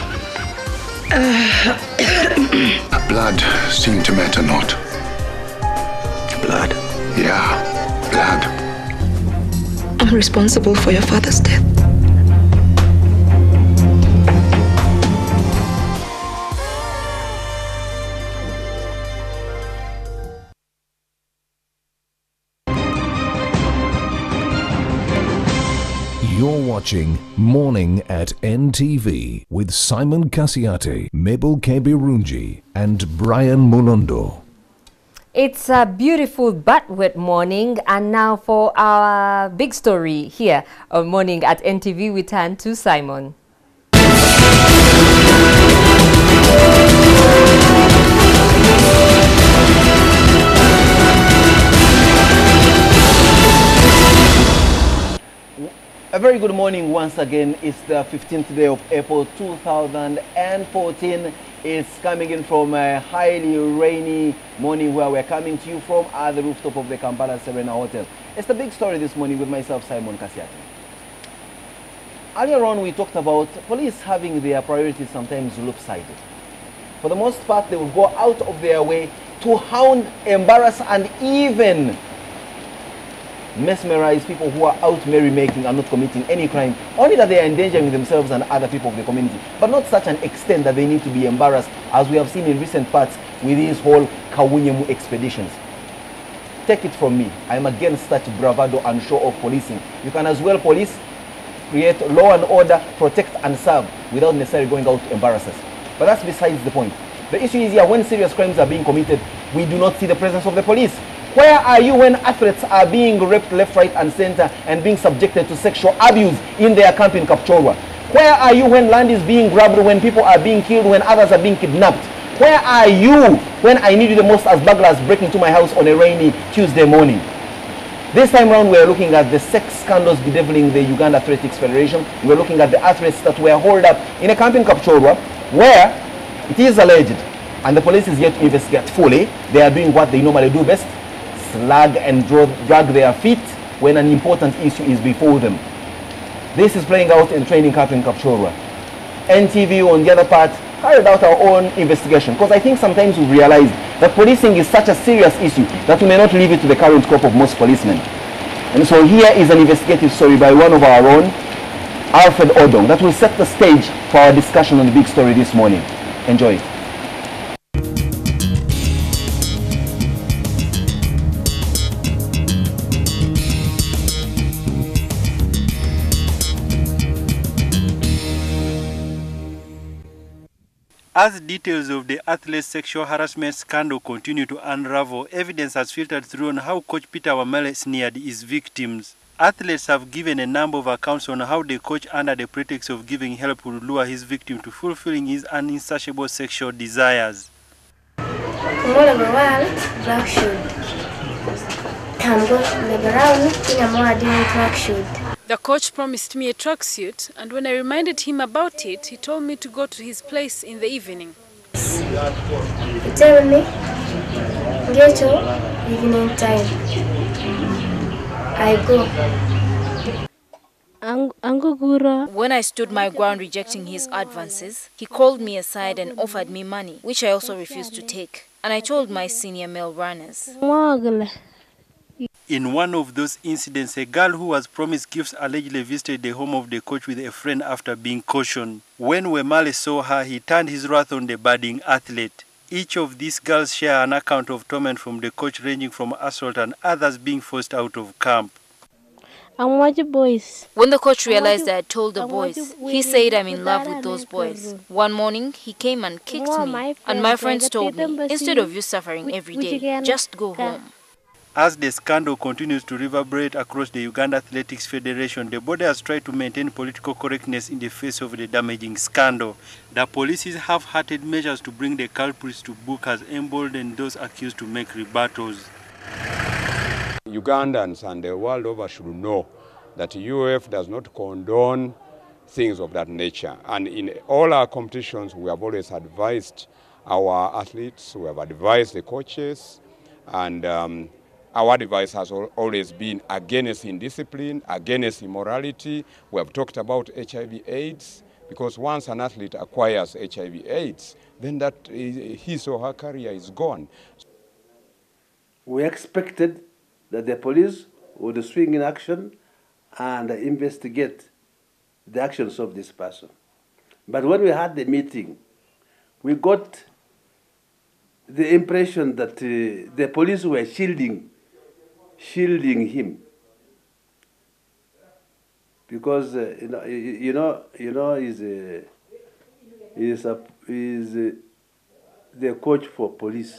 Blood seemed to matter not. Blood? Yeah, blood. I'm responsible for your father's death. You're watching Morning at NTV with Simon Kasiate, Mabel Kebirunji, and Brian Mulondo. It's a beautiful but wet morning, and now for our big story here on Morning at NTV, we turn to Simon. A very good morning once again. It's the 15th day of April 2014. It's coming in from a highly rainy morning where we're coming to you from at the rooftop of the Kampala Serena Hotel. It's the big story this morning with myself, Simon Kasiate. Earlier on, we talked about police having their priorities sometimes lopsided. For the most part, they will go out of their way to hound, embarrass, and even mesmerize people who are out merrymaking and not committing any crime, only that they are endangering themselves and other people of the community, but not such an extent that they need to be embarrassed, as we have seen in recent parts with these whole Kawunyemu expeditions. Take it from me, I am against such bravado and show-off policing. You can as well police, create law and order, protect and serve without necessarily going out to embarrass us. But that's besides the point. The issue is here, when serious crimes are being committed, we do not see the presence of the police. Where are you when athletes are being raped left, right and center and being subjected to sexual abuse in their camp in Kapchorwa? Where are you when land is being grabbed, when people are being killed, when others are being kidnapped? Where are you when I need you the most as burglars break into my house on a rainy Tuesday morning? This time around, we're looking at the sex scandals bedeviling the Uganda Athletics Federation. We're looking at the athletes that were holed up in a camp in Kapchorwa, where it is alleged, and the police is yet to investigate fully, they are doing what they normally do best: slag and drag their feet when an important issue is before them. This is playing out in training camp in Kapchorwa. NTV, on the other part, carried out our own investigation, because I think sometimes we realize that policing is such a serious issue that we may not leave it to the current crop of most policemen. And so here is an investigative story by one of our own, Alfred Odong, that will set the stage for our discussion on the big story this morning. Enjoy it. As details of the athlete's sexual harassment scandal continue to unravel, evidence has filtered through on how Coach Peter Wamale sneered his victims. Athletes have given a number of accounts on how the coach, under the pretext of giving help, would lure his victim to fulfilling his insatiable sexual desires. Tomorrow the world, black should. Can go the ground in a more track should. The coach promised me a tracksuit, and when I reminded him about it, he told me to go to his place in the evening. He told me, get to evening time. I go. When I stood my ground rejecting his advances, he called me aside and offered me money, which I also refused to take. And I told my senior male runners. In one of those incidents, a girl who was promised gifts allegedly visited the home of the coach with a friend after being cautioned. When Wamale saw her, he turned his wrath on the budding athlete. Each of these girls share an account of torment from the coach, ranging from assault and others being forced out of camp. boys. When the coach realized I had told the boys, he said I'm in love with those boys. One morning, he came and kicked me, and my friends told me, instead of you suffering every day, just go home. As the scandal continues to reverberate across the Uganda Athletics Federation, the body has tried to maintain political correctness in the face of the damaging scandal. The police's half-hearted measures to bring the culprits to book has emboldened those accused to make rebuttals. Ugandans and the world over should know that UF does not condone things of that nature. And in all our competitions, we have always advised our athletes, we have advised the coaches, and our advice has always been against indiscipline, against immorality. We have talked about HIV/AIDS, because once an athlete acquires HIV/AIDS, then that his or her career is gone. We expected that the police would swing in action and investigate the actions of this person. But when we had the meeting, we got the impression that the police were shielding him, because he's the coach for police,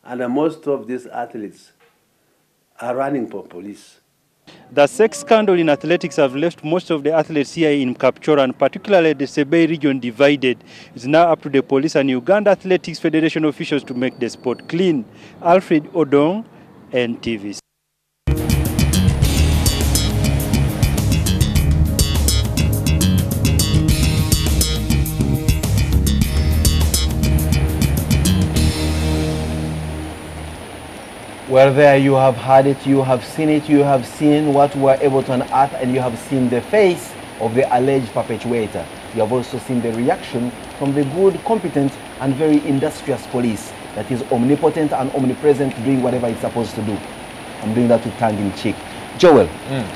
and most of these athletes are running for police. The sex scandal in athletics have left most of the athletes here in Kapchora, and particularly the Sebei region, divided. It's now up to the police and Uganda Athletics Federation officials to make the sport clean. Alfred Odong, NTV. Well, there you have heard it, you have seen it, you have seen what we were able to unearth, and you have seen the face of the alleged perpetuator. You have also seen the reaction from the good, competent, and very industrious police that is omnipotent and omnipresent, doing whatever it's supposed to do. I'm doing that with tongue-in-cheek. Joel,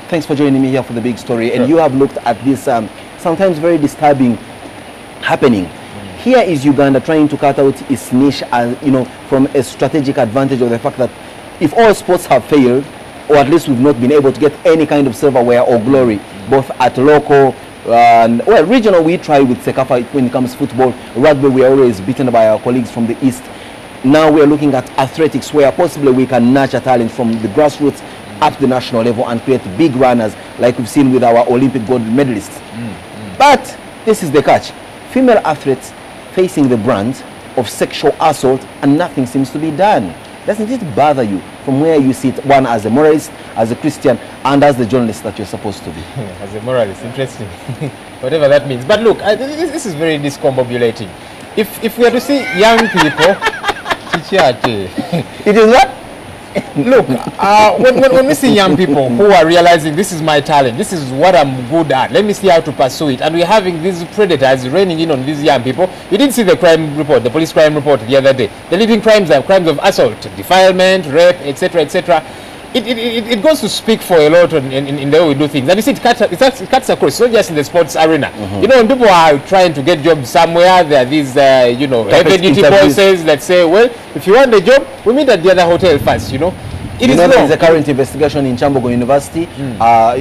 thanks for joining me here for the big story. And you have looked at this sometimes very disturbing happening. Here is Uganda trying to cut out its niche, from a strategic advantage of the fact that if all sports have failed, or at least we've not been able to get any kind of silverware or glory, both at local and regional, we try with Sekafa when it comes to football. Rugby, we are always beaten by our colleagues from the east. Now we are looking at athletics, where possibly we can nurture talent from the grassroots up to the national level and create big runners like we've seen with our Olympic gold medalists. But this is the catch. Female athletes facing the brunt of sexual assault and nothing seems to be done. Doesn't it bother you from where you sit, one as a moralist, as a Christian, and as the journalist that you're supposed to be? As a moralist, interesting. Whatever that means. But look, this is very discombobulating. If we are to see young people, it is what? Look, when we see young people who are realizing this is my talent, this is what I'm good at, let me see how to pursue it, and we're having these predators raining in on these young people. You didn't see the crime report, the police crime report the other day. The leading crimes are crimes of assault, defilement, rape, etc., etc. It goes to speak for a lot in the way we do things. And you see, it cuts across, it's not just in the sports arena. When people are trying to get jobs somewhere, there are these, heavy duty bosses that say, well, if you want the job, we meet at the other hotel first, There is a current investigation in Chambogo University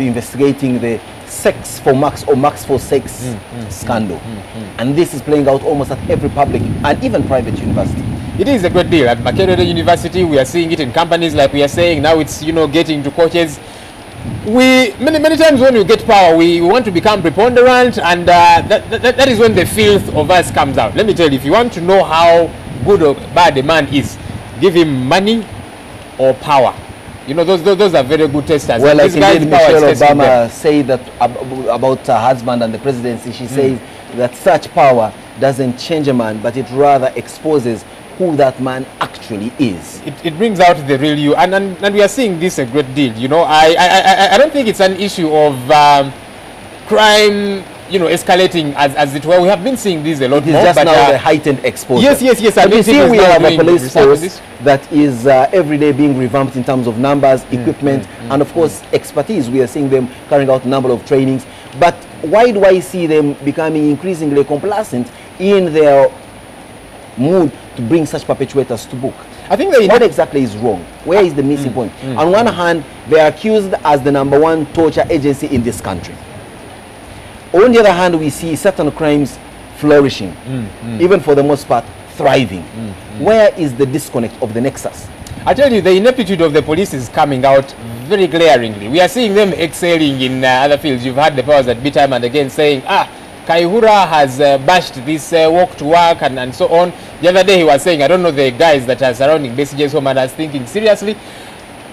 investigating the sex for Max or Max for sex scandal. And this is playing out almost at every public and even private university. It is a good deal. At Makerere University, we are seeing it in companies, like we are saying. Now it's, getting to coaches. Many times when we get power, we want to become preponderant, and that is when the filth of us comes out. Let me tell you, if you want to know how good or bad a man is, give him money or power. Those are very good testers. Well, like indeed Michelle Obama said that about her husband and the presidency, she says that such power doesn't change a man, but it rather exposes who that man actually is. It brings out the real you, and we are seeing this a great deal. I don't think it's an issue of crime, escalating as it were. We have been seeing this a lot more. It's just now the heightened exposure. Yes. But you see, we have a police force that is every day being revamped in terms of numbers, equipment, and of course expertise. We are seeing them carrying out a number of trainings. But why do I see them becoming increasingly complacent in their mood to bring such perpetuators to book? I think what exactly is wrong? Where is the missing point? On one hand, they are accused as the #1 torture agency in this country. On the other hand, we see certain crimes flourishing, even for the most part, thriving. Where is the disconnect of the nexus? I tell you, the ineptitude of the police is coming out very glaringly. We are seeing them excelling in other fields. You've had the powers that be time and again saying, Kaihura has bashed this walk to work and so on. The other day he was saying, I don't know the guys that are surrounding BCJ's home, and I was thinking, seriously?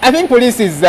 I think police is,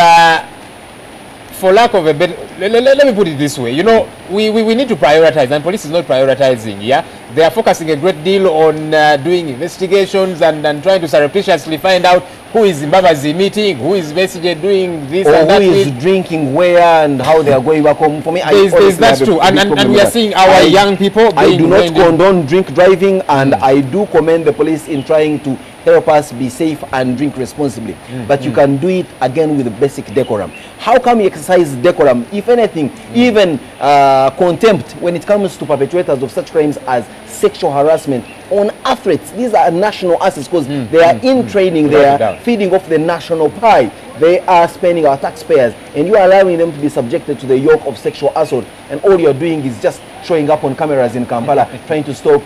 for lack of a better, let me put it this way, you know, we need to prioritize, and police is not prioritizing, yeah? They are focusing a great deal on doing investigations and trying to surreptitiously find out who is Mbabazi meeting, who is basically doing this or and that. Who is drinking where and how they are going back home. For me, there's that too. And we are seeing our young people I do not condone drink driving, and I do commend the police in trying to help us be safe and drink responsibly. But you can do it again with the basic decorum. How come you exercise decorum? If anything, even contempt when it comes to perpetrators of such crimes as sexual harassment on athletes. These are national assets because they are in training, they are feeding off the national pie. They are spending our taxpayers, and you are allowing them to be subjected to the yoke of sexual assault, and all you're doing is just showing up on cameras in Kampala trying to stop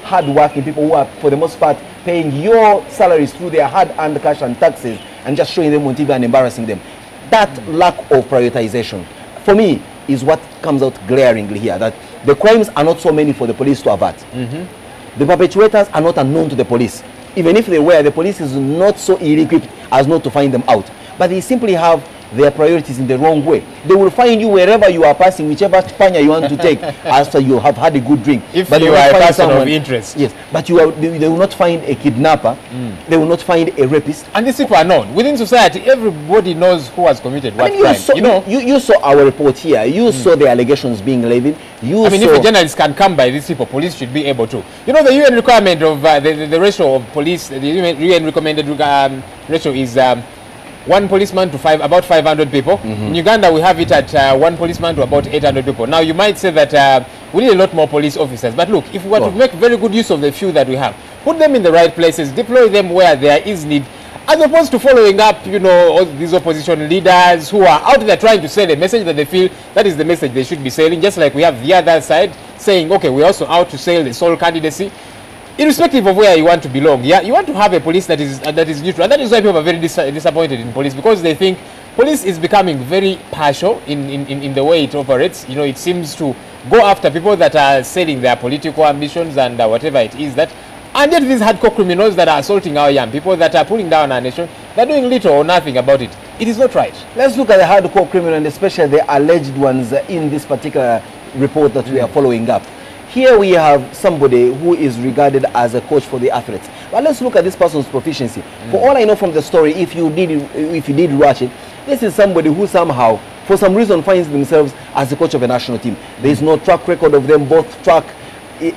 hard-working people who are, for the most part, paying your salaries through their hard-earned cash and taxes, and just showing them on TV and embarrassing them. That lack of prioritization, for me, is what comes out glaringly here, that the crimes are not so many for the police to avert. The perpetrators are not unknown to the police. Even if they were, the police is not so ill-equipped as not to find them out. But they simply have their priorities in the wrong way. They will find you wherever you are passing, whichever panya you want to take after you have had a good drink. If but you are a person of interest. Yes, but they will not find a kidnapper, they will not find a rapist. And these people are known. Within society, everybody knows who has committed what crime. You saw our report here. You saw the allegations being levied. If a journalist can come by these people, police should be able to. You know, the UN requirement of the ratio of police, the UN recommended ratio is 1 policeman to about 500 people. In Uganda, we have it at 1 policeman to about 800 people. Now, you might say that we need a lot more police officers. But look, if we were to make very good use of the few that we have, put them in the right places, deploy them where there is need, as opposed to following up, you know, all these opposition leaders who are out there trying to sell a message that they feel that is the message they should be selling, just like we have the other side saying, okay, we're also out to sell the sole candidacy. Irrespective of where you want to belong, yeah, you want to have a police that is neutral. And that is why people are very disappointed in police, because they think police is becoming very partial in the way it operates. You know, it seems to go after people that are selling their political ambitions and whatever it is that. And yet these hardcore criminals that are assaulting our young people, that are pulling down our nation, they're doing little or nothing about it. It is not right. Let's look at the hardcore criminal, and especially the alleged ones in this particular report that we are following up. Here we have somebody who is regarded as a coach for the athletes. But let's look at this person's proficiency. For all I know from the story, if you did watch it, this is somebody who somehow, for some reason, finds themselves as a coach of a national team. There is no track record of them, both track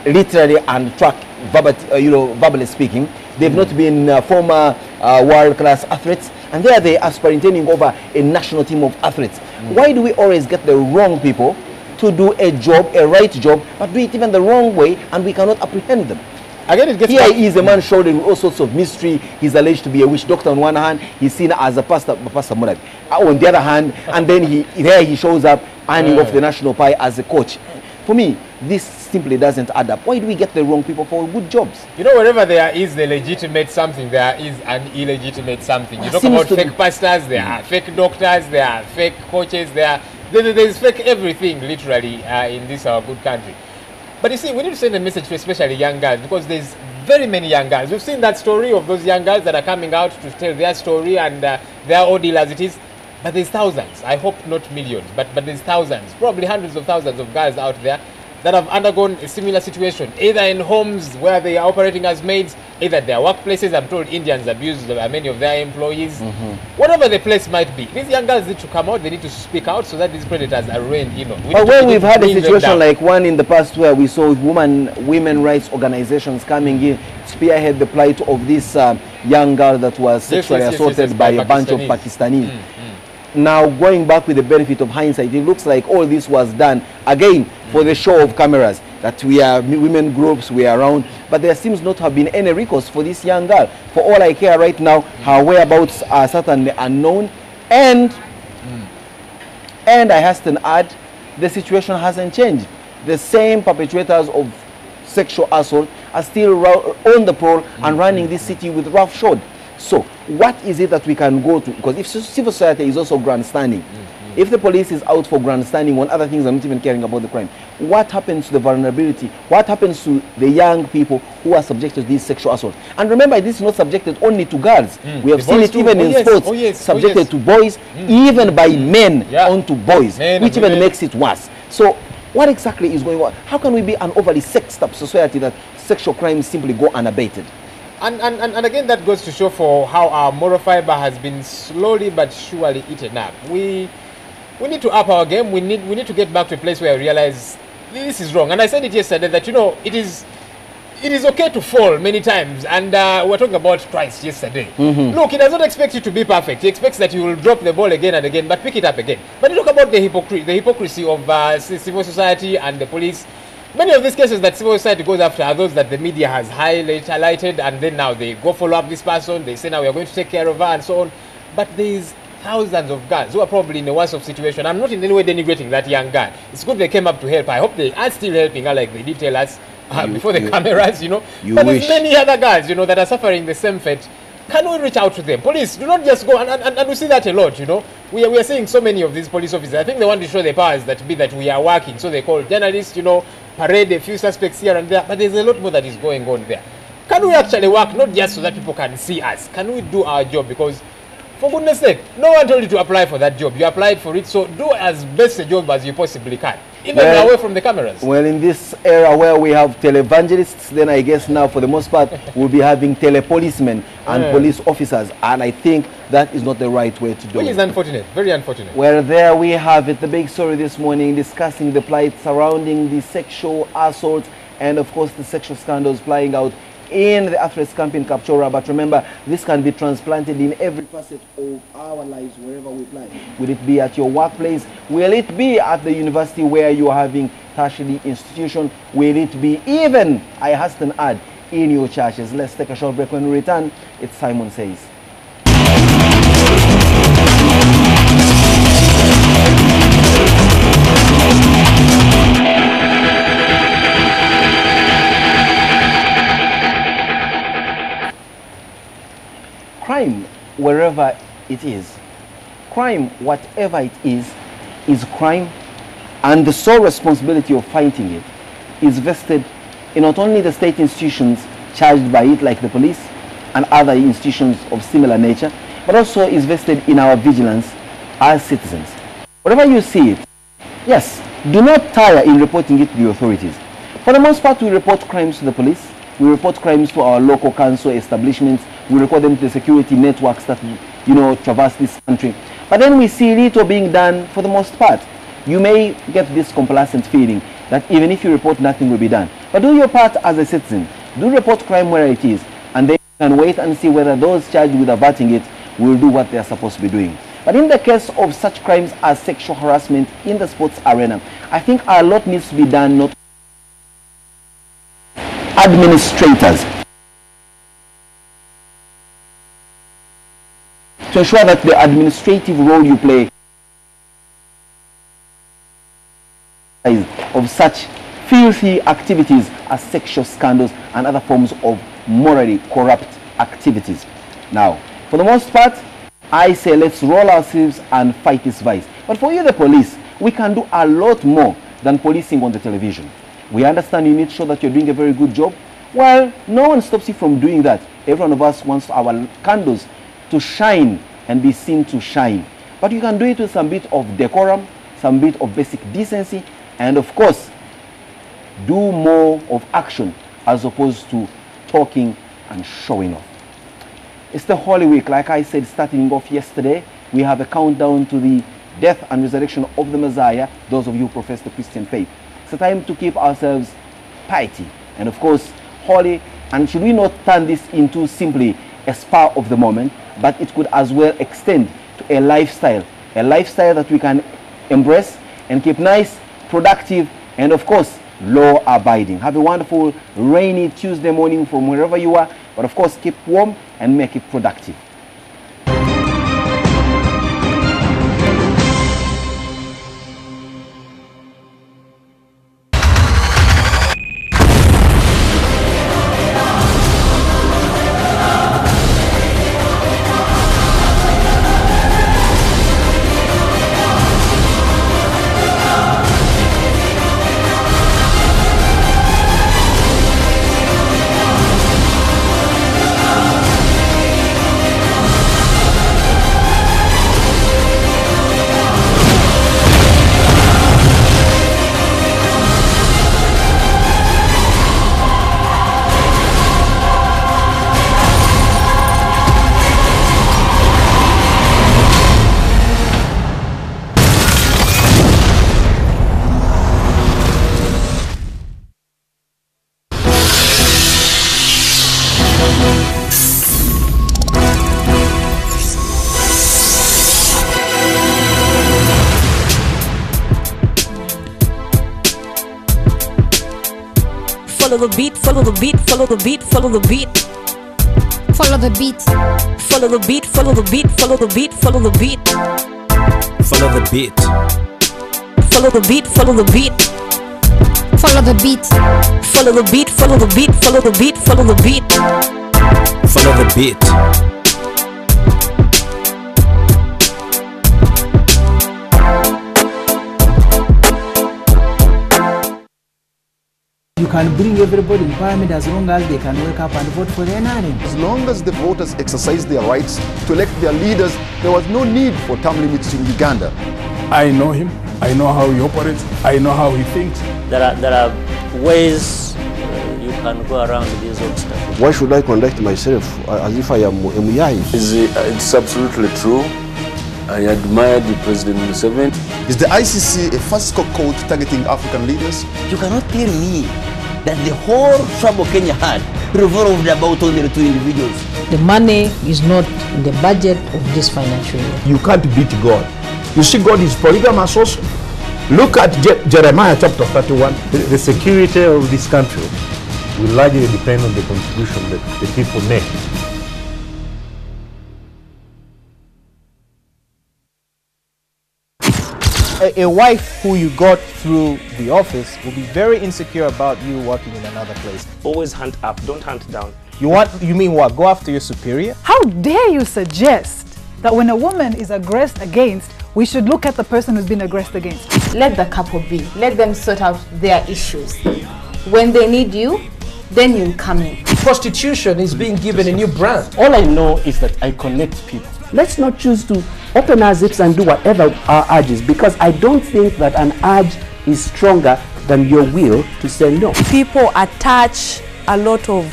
literally and track verbally speaking. They've not been former world-class athletes, and there they are superintending over a national team of athletes. Why do we always get the wrong people to do a job, a right job, but do it even the wrong way, and we cannot apprehend them? Again, it gets here he is a man shrouded with all sorts of mystery. He's alleged to be a witch doctor on one hand, he's seen as a pastor Murad on the other hand, and then he shows up earning off the national pie as a coach. For me, this simply doesn't add up. Why do we get the wrong people for good jobs? You know, wherever there is the legitimate something, there is an illegitimate something. You talk about fake pastors, there are fake doctors, there are fake coaches, there is fake everything, literally, in this our good country. But you see, we need to send a message to especially young girls, because there's very many young girls. We've seen that story of those young girls that are coming out to tell their story and their ordeal as it is. But there's thousands, I hope not millions, but there's thousands, probably hundreds of thousands of girls out there that have undergone a similar situation, either in homes where they are operating as maids, either their workplaces. I'm told Indians abuse many of their employees. Whatever the place might be, these young girls need to come out, they need to speak out so that these predators are reined in on. But when we've had a situation like one in the past where we saw women rights organizations coming in, spearhead the plight of this young girl that was sexually assaulted by a bunch of Pakistanis. now going back with the benefit of hindsight, it looks like all this was done again for the show of cameras, that we are women groups, we are around, but there seems not to have been any recourse for this young girl. For all I care right now, her whereabouts are certainly unknown, and I hasten to add, the situation hasn't changed. The same perpetrators of sexual assault are still on the prowl and running this city with roughshod. So what is it that we can go to? Because if civil society is also grandstanding, if the police is out for grandstanding on other things and not even caring about the crime, what happens to the vulnerability? What happens to the young people who are subjected to these sexual assault? And remember, this is not subjected only to girls. We have seen it even in sports, subjected to boys, even by men onto boys, which even makes it worse. So what exactly is going on? How can we be an overly sexed-up society that sexual crimes simply go unabated? And again, that goes to show for how our moral fiber has been slowly but surely eaten up. We need to up our game. We need to get back to a place where we realize this is wrong. And I said it yesterday that, you know, it is okay to fall many times. And we're talking about Christ yesterday. Look, he does not expect you to be perfect. He expects that you will drop the ball again and again, but pick it up again. But you talk about the hypocrisy of civil society and the police. Many of these cases that civil society goes after are those that the media has highlighted, and then now they go follow up this person. They say now we are going to take care of her and so on. But there's thousands of girls who are probably in a worse of situation. I'm not in any way denigrating that young girl. It's good they came up to help. I hope they are still helping her like they did tell us before the cameras, you know. But there's many other girls, you know, that are suffering the same fate. Can we reach out to them? Police, do not just go, and we see that a lot, you know. We are seeing so many of these police officers. I think they want to show the powers that we are working. So they call journalists, you know, parade a few suspects here and there. But there's a lot more that is going on there. Can we actually work, not just so that people can see us? Can we do our job? Because, for goodness sake, no one told you to apply for that job. You applied for it, so do as best a job as you possibly can, even away from the cameras. Well, in this era where we have televangelists, then I guess now, for the most part, we'll be having telepolicemen and police officers, and I think that is not the right way to do it. Which is unfortunate, very unfortunate. Well, there we have it, the big story this morning, discussing the plight surrounding the sexual assault and, of course, the sexual scandals playing out in the athletes camp in Kapchora. But remember, this can be transplanted in every facet of our lives wherever we play. Will it be at your workplace? Will it be at the university where you are having tertiary institution? Will it be even, I hasten to add, in your churches? Let's take a short break. When we return, it's Simon Says. Crime, wherever it is, crime, whatever it is crime, and the sole responsibility of fighting it is vested in not only the state institutions charged by it, like the police and other institutions of similar nature, but also is vested in our vigilance as citizens. Wherever you see it, yes, do not tire in reporting it to the authorities. For the most part, we report crimes to the police, we report crimes to our local council establishments, we record them to the security networks that, you know, traverse this country. But then we see little being done for the most part. You may get this complacent feeling that even if you report, nothing will be done. But do your part as a citizen. Do report crime where it is, and then you can wait and see whether those charged with averting it will do what they are supposed to be doing. But in the case of such crimes as sexual harassment in the sports arena, I think a lot needs to be done, not administrators, to ensure that the administrative role you play of such filthy activities as sexual scandals and other forms of morally corrupt activities. Now, for the most part, I say let's roll our sleeves and fight this vice. But for you, the police, we can do a lot more than policing on the television. We understand you need to show that you're doing a very good job. Well, no one stops you from doing that. Every one of us wants our candles to shine and be seen to shine. But you can do it with some bit of decorum, some bit of basic decency, and of course, do more of action as opposed to talking and showing off. It's the Holy Week, like I said, starting off yesterday. We have a countdown to the death and resurrection of the Messiah, those of you who profess the Christian faith. It's a time to keep ourselves piety and of course holy. And should we not turn this into simply a spur of the moment, but it could as well extend to a lifestyle a lifestyle that we can embrace and keep nice, productive, and of course, law-abiding. Have a wonderful rainy Tuesday morning from wherever you are, but of course, keep warm and make it productive. Follow the beat, follow the beat, follow the beat, follow the beat. Follow the beat. Follow the beat, follow the beat, follow the beat, follow the beat. Follow the beat. Follow the beat, follow the beat. Follow the beat. Follow the beat, follow the beat, follow the beat, follow the beat. Follow the beat. You can bring everybody in parliament as long as they can wake up and vote for their NRM. As long as the voters exercise their rights to elect their leaders, there was no need for term limits in Uganda. I know him. I know how he operates. I know how he thinks. There are ways you can go around these obstacles. Why should I conduct myself as if I am Muyai? It's absolutely true. I admire the President Museveni. Is the ICC a fascistic code targeting African leaders? You cannot tell me that the whole trouble Kenya had revolved about only 2 individuals. The money is not in the budget of this financial year. You can't beat God. You see, God is polygamous also. Look at Jeremiah chapter 31. The security of this country will largely depend on the contribution that the people make. A wife who you got through the office will be very insecure about you working in another place. Always hunt up, don't hunt down. You mean what? Go after your superior? How dare you suggest that when a woman is aggressed against, we should look at the person who's been aggressed against? Let the couple be. Let them sort out their issues. When they need you, then you come in. Prostitution is being given a new brand. All I know is that I connect people. Let's not choose to open our zips and do whatever our urge is, because I don't think that an urge is stronger than your will to say no. People attach a lot of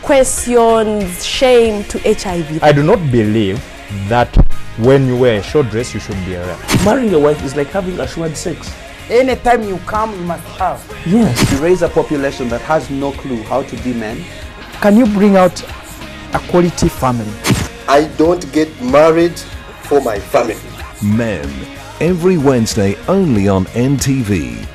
questions, shame to HIV. I do not believe that when you wear a short dress, you should be around. Marrying a wife is like having assured sex. Anytime you come, you must have. Yes. You raise a population that has no clue how to be men. Can you bring out a quality family? I don't get married for my family. Men, every Wednesday only on NTV.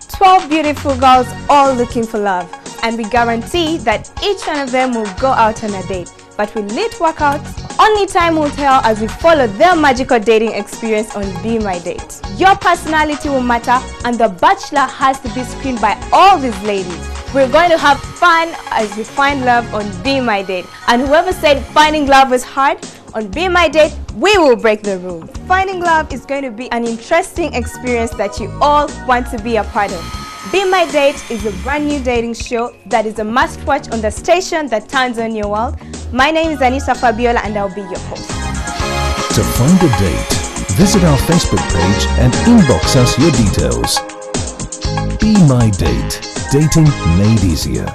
12 beautiful girls all looking for love, and we guarantee that each one of them will go out on a date. But will it work out? Only time will tell as we follow their magical dating experience on Be My Date. Your personality will matter, and The Bachelor has to be screened by all these ladies. We're going to have fun as we find love on Be My Date. And whoever said finding love was hard, on Be My Date, we will break the rule. Finding love is going to be an interesting experience that you all want to be a part of. Be My Date is a brand new dating show that is a must-watch on the station that turns on your world. My name is Anissa Fabiola and I'll be your host. To find a date, visit our Facebook page and inbox us your details. Be My Date. Dating made easier.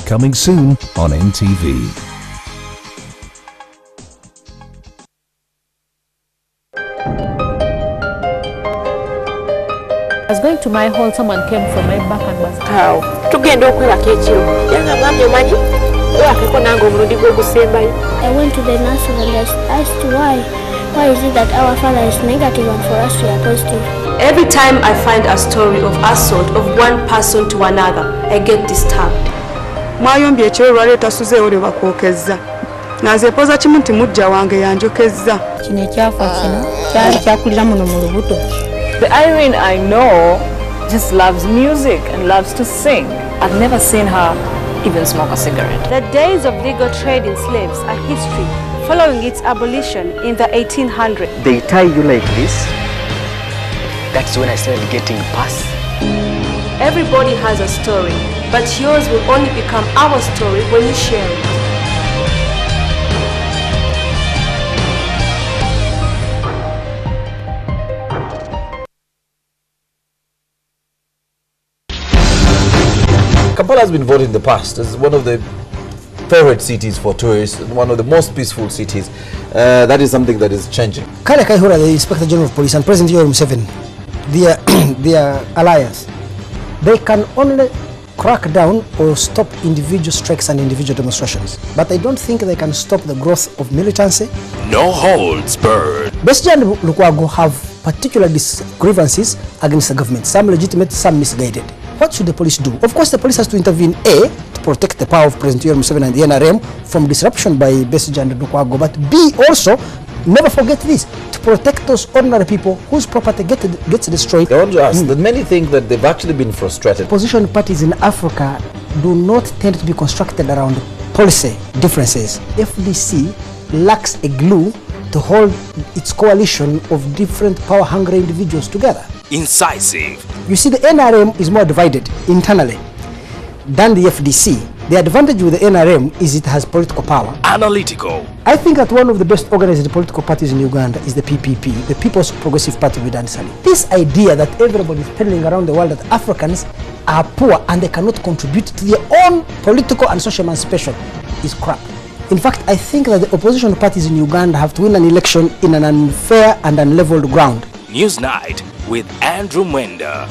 Coming soon on NTV. I was going to my hall, someone came from my back and was how? Tugenda okwera kekiro. Yanga mwami omanyi? went to the nursery and asked why. Why is it that our father is negative and for us we are positive? Every time I find a story of assault of one person to another, I get disturbed. Mwayombye ekiro lwaleeta suzeewo lwe bakwokezza naze poza kimu nti mujja wange yanjokezza kino ekyafa kino kyali kyakulira muno mu lubuto. The Irene I know just loves music and loves to sing. I've never seen her even smoke a cigarette. The days of legal trade in slaves are history, following its abolition in the 1800s. They tie you like this. That's when I started getting past. Everybody has a story, but yours will only become our story when you share it. Kampala has been voted in the past as one of the favorite cities for tourists, one of the most peaceful cities. That is something that is changing. Kale Kaihura, the Inspector General of Police, and President Yoweri Museveni, their alliance, they can only crack down or stop individual strikes and individual demonstrations. But I don't think they can stop the growth of militancy. No holds barred. Besigye and Lukwago have particular grievances against the government, some legitimate, some misguided. What should the police do? Of course, the police has to intervene, A, to protect the power of President Yoweri Museveni and the NRM from disruption by Besigye and Lukwago, but B, also, never forget this, to protect those ordinary people whose property gets destroyed. I want to ask that many think that they've actually been frustrated. Opposition parties in Africa do not tend to be constructed around policy differences. FDC lacks a glue to hold its coalition of different power-hungry individuals together. Incisive. You see, the NRM is more divided internally than the FDC. The advantage with the NRM is it has political power. Analytical. I think that one of the best organized political parties in Uganda is the PPP, the People's Progressive Party with Ansari. This idea that everybody is telling around the world that Africans are poor and they cannot contribute to their own political and social emancipation is crap. In fact, I think that the opposition parties in Uganda have to win an election in an unfair and unleveled ground. Newsnight with Andrew Mwenda.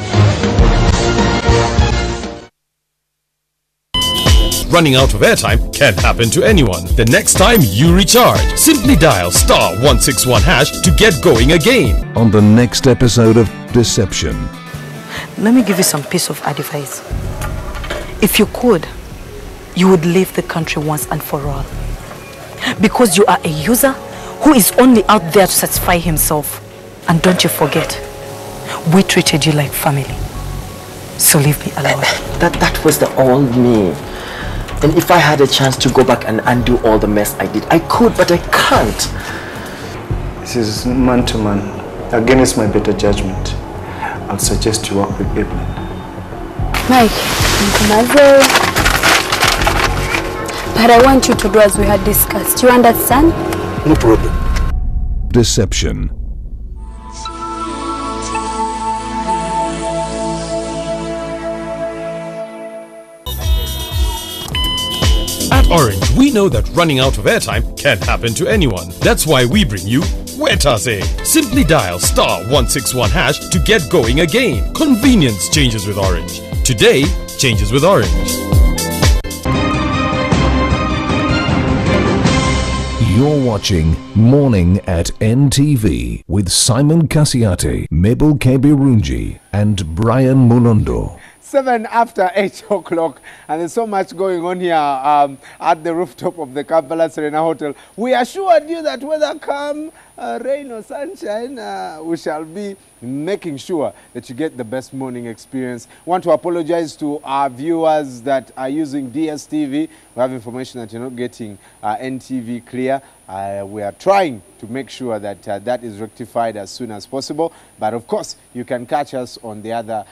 Running out of airtime can happen to anyone. The next time you recharge, simply dial *161# to get going again. On the next episode of Deception. Let me give you some piece of advice. If you could, you would leave the country once and for all. Because you are a user who is only out there to satisfy himself. And don't you forget, we treated you like family. So leave me alone. That was the old me. And if I had a chance to go back and undo all the mess I did, I could, but I can't. This is man to man. Against my better judgment, I'll suggest you work with Evelyn. Mike, but I want you to do as we had discussed. You understand? No problem. Deception. At Orange, we know that running out of airtime can happen to anyone. That's why we bring you Wetase. Simply dial *161# to get going again. Convenience changes with Orange. Today changes with Orange. You're watching Morning at NTV with Simon Kasiate, Mabel Kebirunji and Brian Mulondo. 7 after 8 o'clock, and there's so much going on here at the rooftop of the Kampala Serena Hotel. We assured you that whether come rain or sunshine, we shall be making sure that you get the best morning experience. Want to apologize to our viewers that are using DSTV. We have information that you're not getting NTV clear. We are trying to make sure that that is rectified as soon as possible. But of course, you can catch us on the other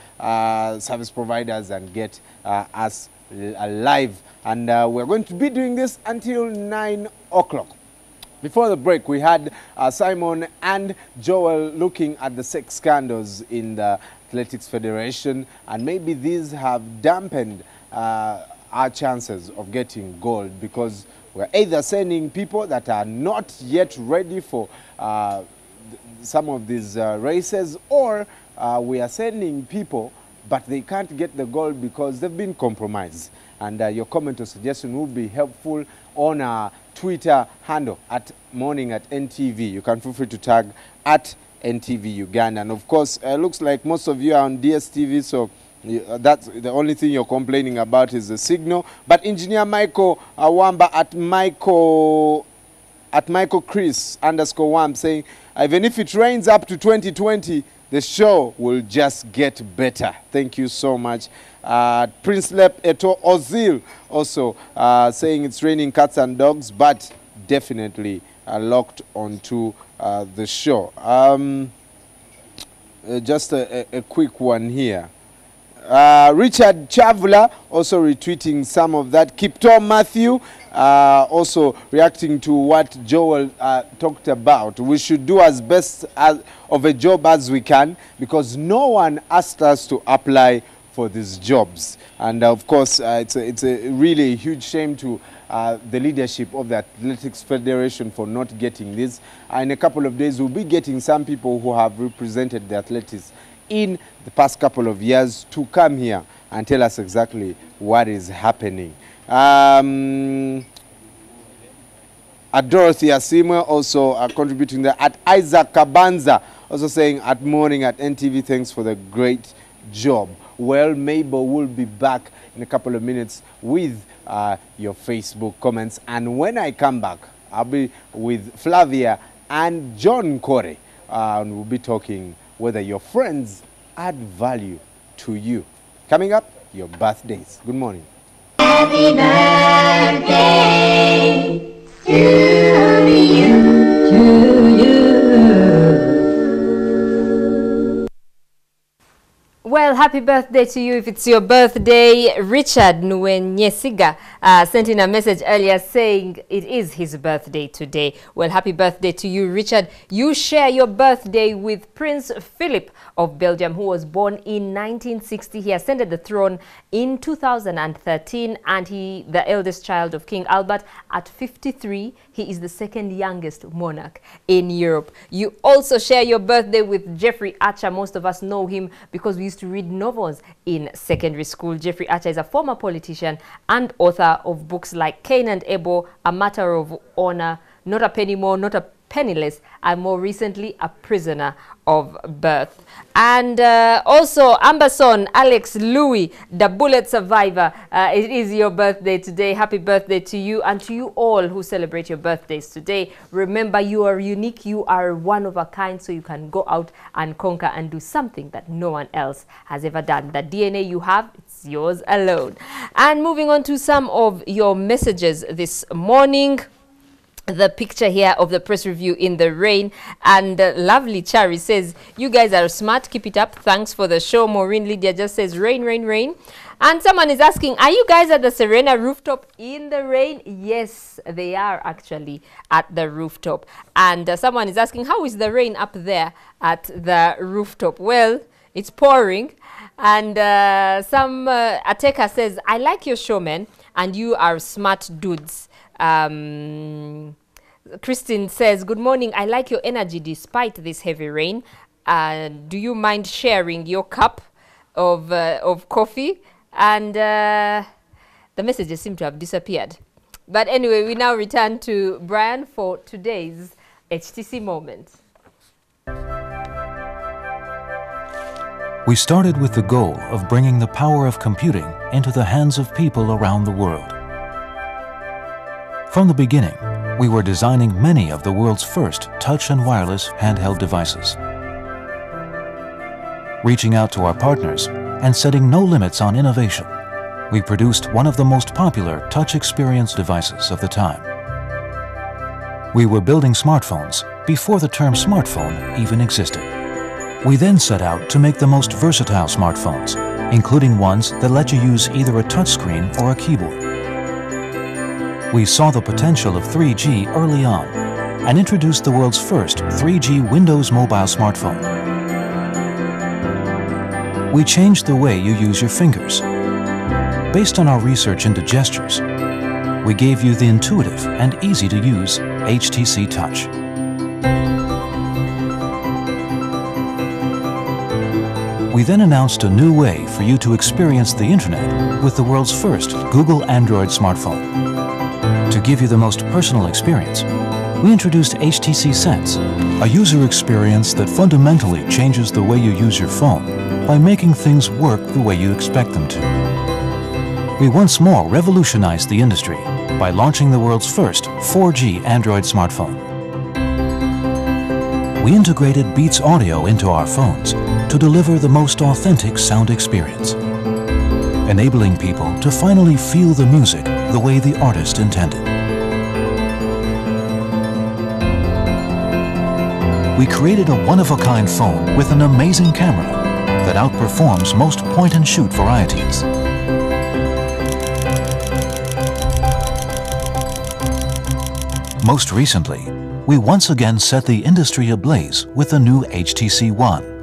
service providers and get us live. And we're going to be doing this until 9 o'clock. Before the break, we had Simon and Joel looking at the sex scandals in the Athletics Federation, and maybe these have dampened our chances of getting gold, because we're either sending people that are not yet ready for some of these races, or we are sending people but they can't get the goal because they've been compromised. And your comment or suggestion will be helpful on our Twitter handle at morning@NTV. You can feel free to tag at NTV Uganda. And of course, looks like most of you are on DSTV, so that's the only thing you're complaining about is the signal. But Engineer Michael Wamba at Michael Chris _Wam saying, even if it rains up to 2020, the show will just get better. Thank you so much. Prince Lep Eto Ozil also saying it's raining cats and dogs, but definitely locked onto the show. Just a quick one here. Richard Chavula also retweeting some of that. Kipto Matthew also reacting to what Joel talked about. We should do as best of a job as we can because no one asked us to apply for these jobs. And of course, it's a really huge shame to the leadership of the Athletics Federation for not getting this. In a couple of days, we'll be getting some people who have represented the athletics in the past couple of years to come here and tell us exactly what is happening. At Dorothy Asimwe also contributing there. At Isaac Kabanza also saying at morning@NTV, thanks for the great job. Well, Mabel will be back in a couple of minutes with your Facebook comments. And when I come back, I'll be with Flavia and John Kore. And we'll be talking whether your friends add value to you. Coming up, your birthdays. Good morning. Happy birthday to you. Well, happy birthday to you if it's your birthday. Richard Nwenyesiga sent in a message earlier saying it is his birthday today. Well, happy birthday to you, Richard. You share your birthday with Prince Philip of Belgium, who was born in 1960. He ascended the throne in 2013, and he, the eldest child of King Albert, at 53. He is the second youngest monarch in Europe. You also share your birthday with Jeffrey Archer. Most of us know him because we used to read novels in secondary school. Jeffrey Archer is a former politician and author of books like Cain and Abel, A Matter of Honor, Not a Penny More, Not a Penniless, and more recently, A Prisoner of Birth. And also, Amberson, Alex Louis, the bullet survivor. It is your birthday today. Happy birthday to you and to you all who celebrate your birthdays today. Remember, you are unique. You are one of a kind, so you can go out and conquer and do something that no one else has ever done. The DNA you have, it's yours alone. And moving on to some of your messages this morning. The picture here of the press review in the rain, and lovely Chari says, you guys are smart, keep it up, thanks for the show. Maureen Lydia just says rain, rain, rain. And someone is asking, are you guys at the Serena rooftop in the rain? Yes, they are actually at the rooftop. And someone is asking, how is the rain up there at the rooftop? Well, it's pouring. And Ateka says, I like your show, man, and you are smart dudes. Christine says, good morning. I like your energy despite this heavy rain. Do you mind sharing your cup of coffee? And the messages seem to have disappeared. But anyway, we now return to Brian for today's HTC moment. We started with the goal of bringing the power of computing into the hands of people around the world. From the beginning, we were designing many of the world's first touch and wireless handheld devices. Reaching out to our partners and setting no limits on innovation, we produced one of the most popular touch experience devices of the time. We were building smartphones before the term smartphone even existed. We then set out to make the most versatile smartphones, including ones that let you use either a touchscreen or a keyboard. We saw the potential of 3G early on and introduced the world's first 3G Windows mobile smartphone. We changed the way you use your fingers. Based on our research into gestures, we gave you the intuitive and easy-to-use HTC Touch. We We then announced a new way for you to experience the internet with the world's first Google Android smartphone. To give you the most personal experience, we introduced HTC Sense, a user experience that fundamentally changes the way you use your phone by making things work the way you expect them to. We once more revolutionized the industry by launching the world's first 4G Android smartphone. We integrated Beats audio into our phones to deliver the most authentic sound experience, enabling people to finally feel the music the way the artist intended. We created a one-of-a-kind phone with an amazing camera that outperforms most point-and-shoot varieties. Most recently, we once again set the industry ablaze with the new HTC One.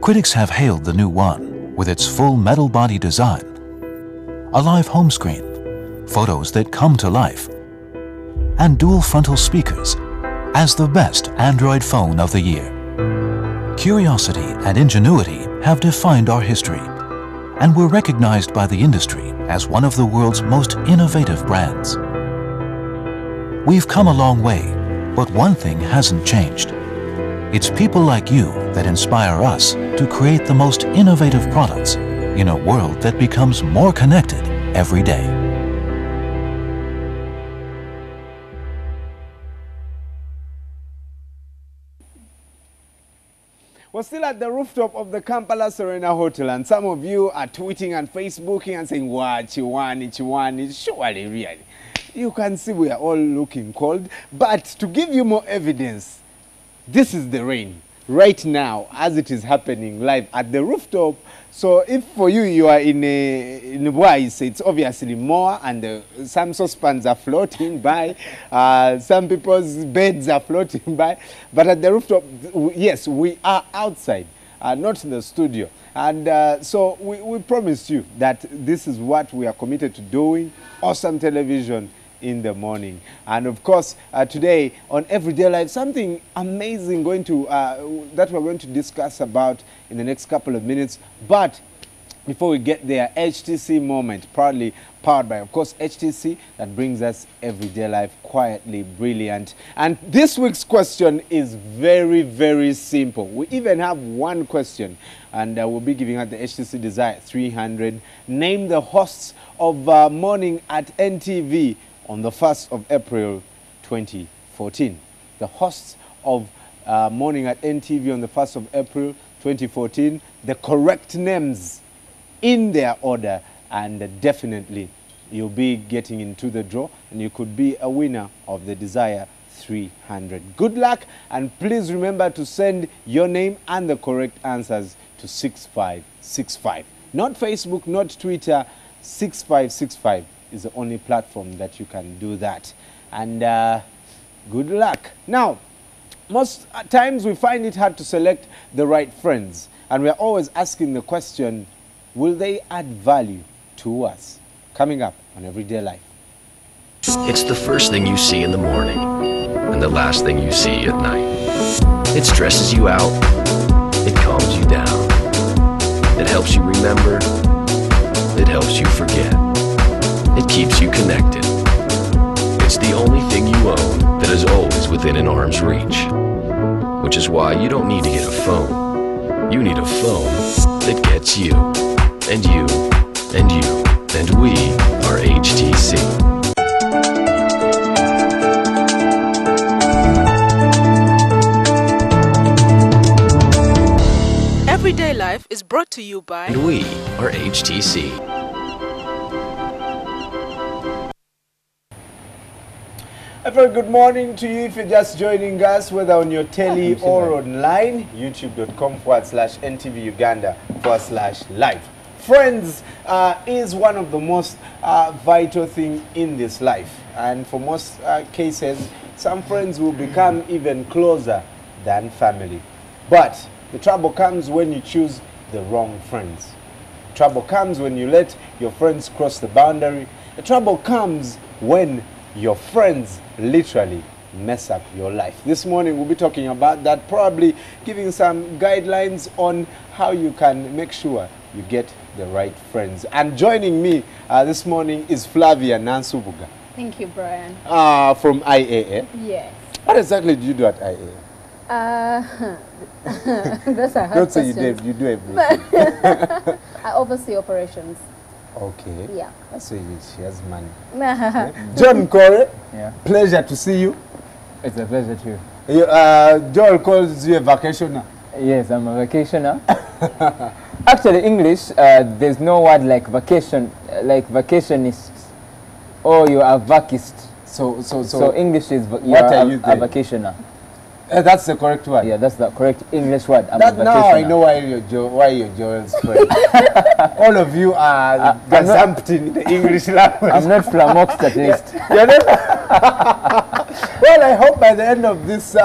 Critics have hailed the new One with its full metal body design, a live home screen, photos that come to life, and dual frontal speakers as the best Android phone of the year. Curiosity and ingenuity have defined our history, and we're recognized by the industry as one of the world's most innovative brands. We've come a long way, but one thing hasn't changed. It's people like you that inspire us to create the most innovative products in a world that becomes more connected every day. We're still at the rooftop of the Kampala Serena Hotel, and some of you are tweeting and Facebooking and saying, "Wow, Chiwani, surely, really." You can see we are all looking cold, but to give you more evidence, this is the rain right now as it is happening live at the rooftop. So if for you, you are in Wise, it's obviously more, and some saucepans are floating by, some people's beds are floating by, but at the rooftop, yes, we are outside, not in the studio. And so we promised you that this is what we are committed to doing, awesome television in the morning. And of course, today on Everyday Life, something amazing that we're going to discuss about in the next couple of minutes. But before we get there, HTC Moment, proudly powered by, of course, HTC, that brings us Everyday Life, quietly brilliant. And this week's question is very, very simple. We even have one question, and we'll be giving out the HTC Desire 300. Name the hosts of Morning at NTV on the 1st of April 2014. The hosts of Morning at NTV on the 1st of April 2014. The correct names in their order, and definitely you'll be getting into the draw, and you could be a winner of the Desire 300. Good luck, and please remember to send your name and the correct answers to 6565. Not Facebook, not Twitter. 6565 is the only platform that you can do that. And good luck. Now, most times we find it hard to select the right friends, and we're always asking the question, will they add value to us? Coming up on Everyday Life. It's the first thing you see in the morning and the last thing you see at night. It stresses you out. It calms you down. It helps you remember. It helps you forget. It keeps you connected. It's the only thing you own that is always within an arm's reach. Which is why you don't need to get a phone. You need a phone that gets you. And you. And you. And we are HTC. Everyday Life is brought to you by... And we are HTC. A very good morning to you if you're just joining us, whether on your telly or online, youtube.com/NTV Uganda/live. Friends is one of the most vital things in this life. And for most cases, some friends will become even closer than family. But the trouble comes when you choose the wrong friends. Trouble comes when you let your friends cross the boundary. The trouble comes when your friends literally mess up your life. This morning we'll be talking about that, probably giving some guidelines on how you can make sure you get the right friends. And joining me this morning is Flavia Nansubuga. Thank you, Brian. From IAA. Yes. What exactly do you do at IAA? That's a hard Don't say question. you do everything. I oversee operations. Okay. Yeah. That's why she has money. John Corey, pleasure to see you. It's a pleasure too. Joel calls you a vacationer. Yes, I'm a vacationer. Actually, English, there's no word like vacation, like vacationist, or you are vacist. So English is you what are you a vacationer. That's the correct word. Yeah, that's the correct English word. I'm That a now I vacationer. know why you're Joel's friend. All of you are gazumped in the English language. I'm not flummoxed at least. You're not? Well, I hope by the end of this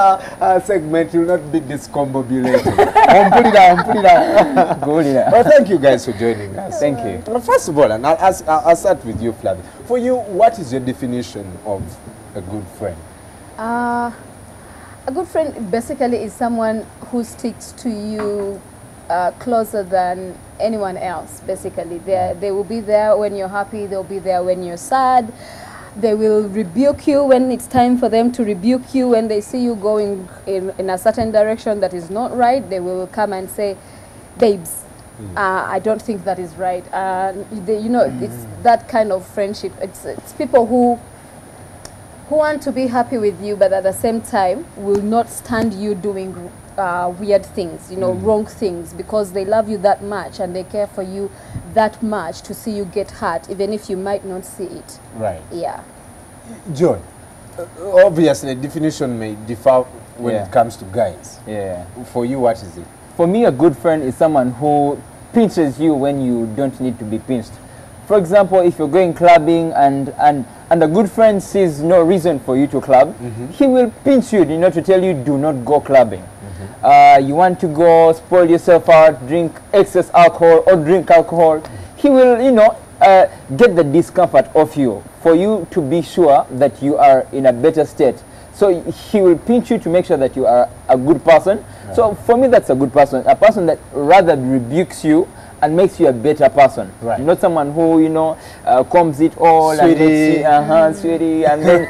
segment you'll not be discombobulated. Put it down. Well, thank you guys for joining us. Thank you. Well, first of all, and I'll start with you, Flavia. For you, what is your definition of a good friend? A good friend basically is someone who sticks to you closer than anyone else, basically. They will be there when you're happy, they'll be there when you're sad. They will rebuke you when it's time for them to rebuke you. When they see you going in a certain direction that is not right, they will come and say, babes, I don't think that is right. It's that kind of friendship. It's people who want to be happy with you, but at the same time will not stand you doing weird things, wrong things, because they love you that much and they care for you that much to see you get hurt, even if you might not see it. Right. Yeah. John, obviously definition may differ when it comes to guys. Yeah. For you, what is it? For me, a good friend is someone who pinches you when you don't need to be pinched. For example, if you're going clubbing and a good friend sees no reason for you to club, he will pinch you, to tell you do not go clubbing. You want to go spoil yourself out, drink excess alcohol or drink alcohol, he will, get the discomfort of you for you to be sure that you are in a better state. So he will pinch you to make sure that you are a good person. Right. So for me, that's a good person. A person that rather rebukes you and makes you a better person. Right. Not someone who, combs it all sweetie. And sweetie, and then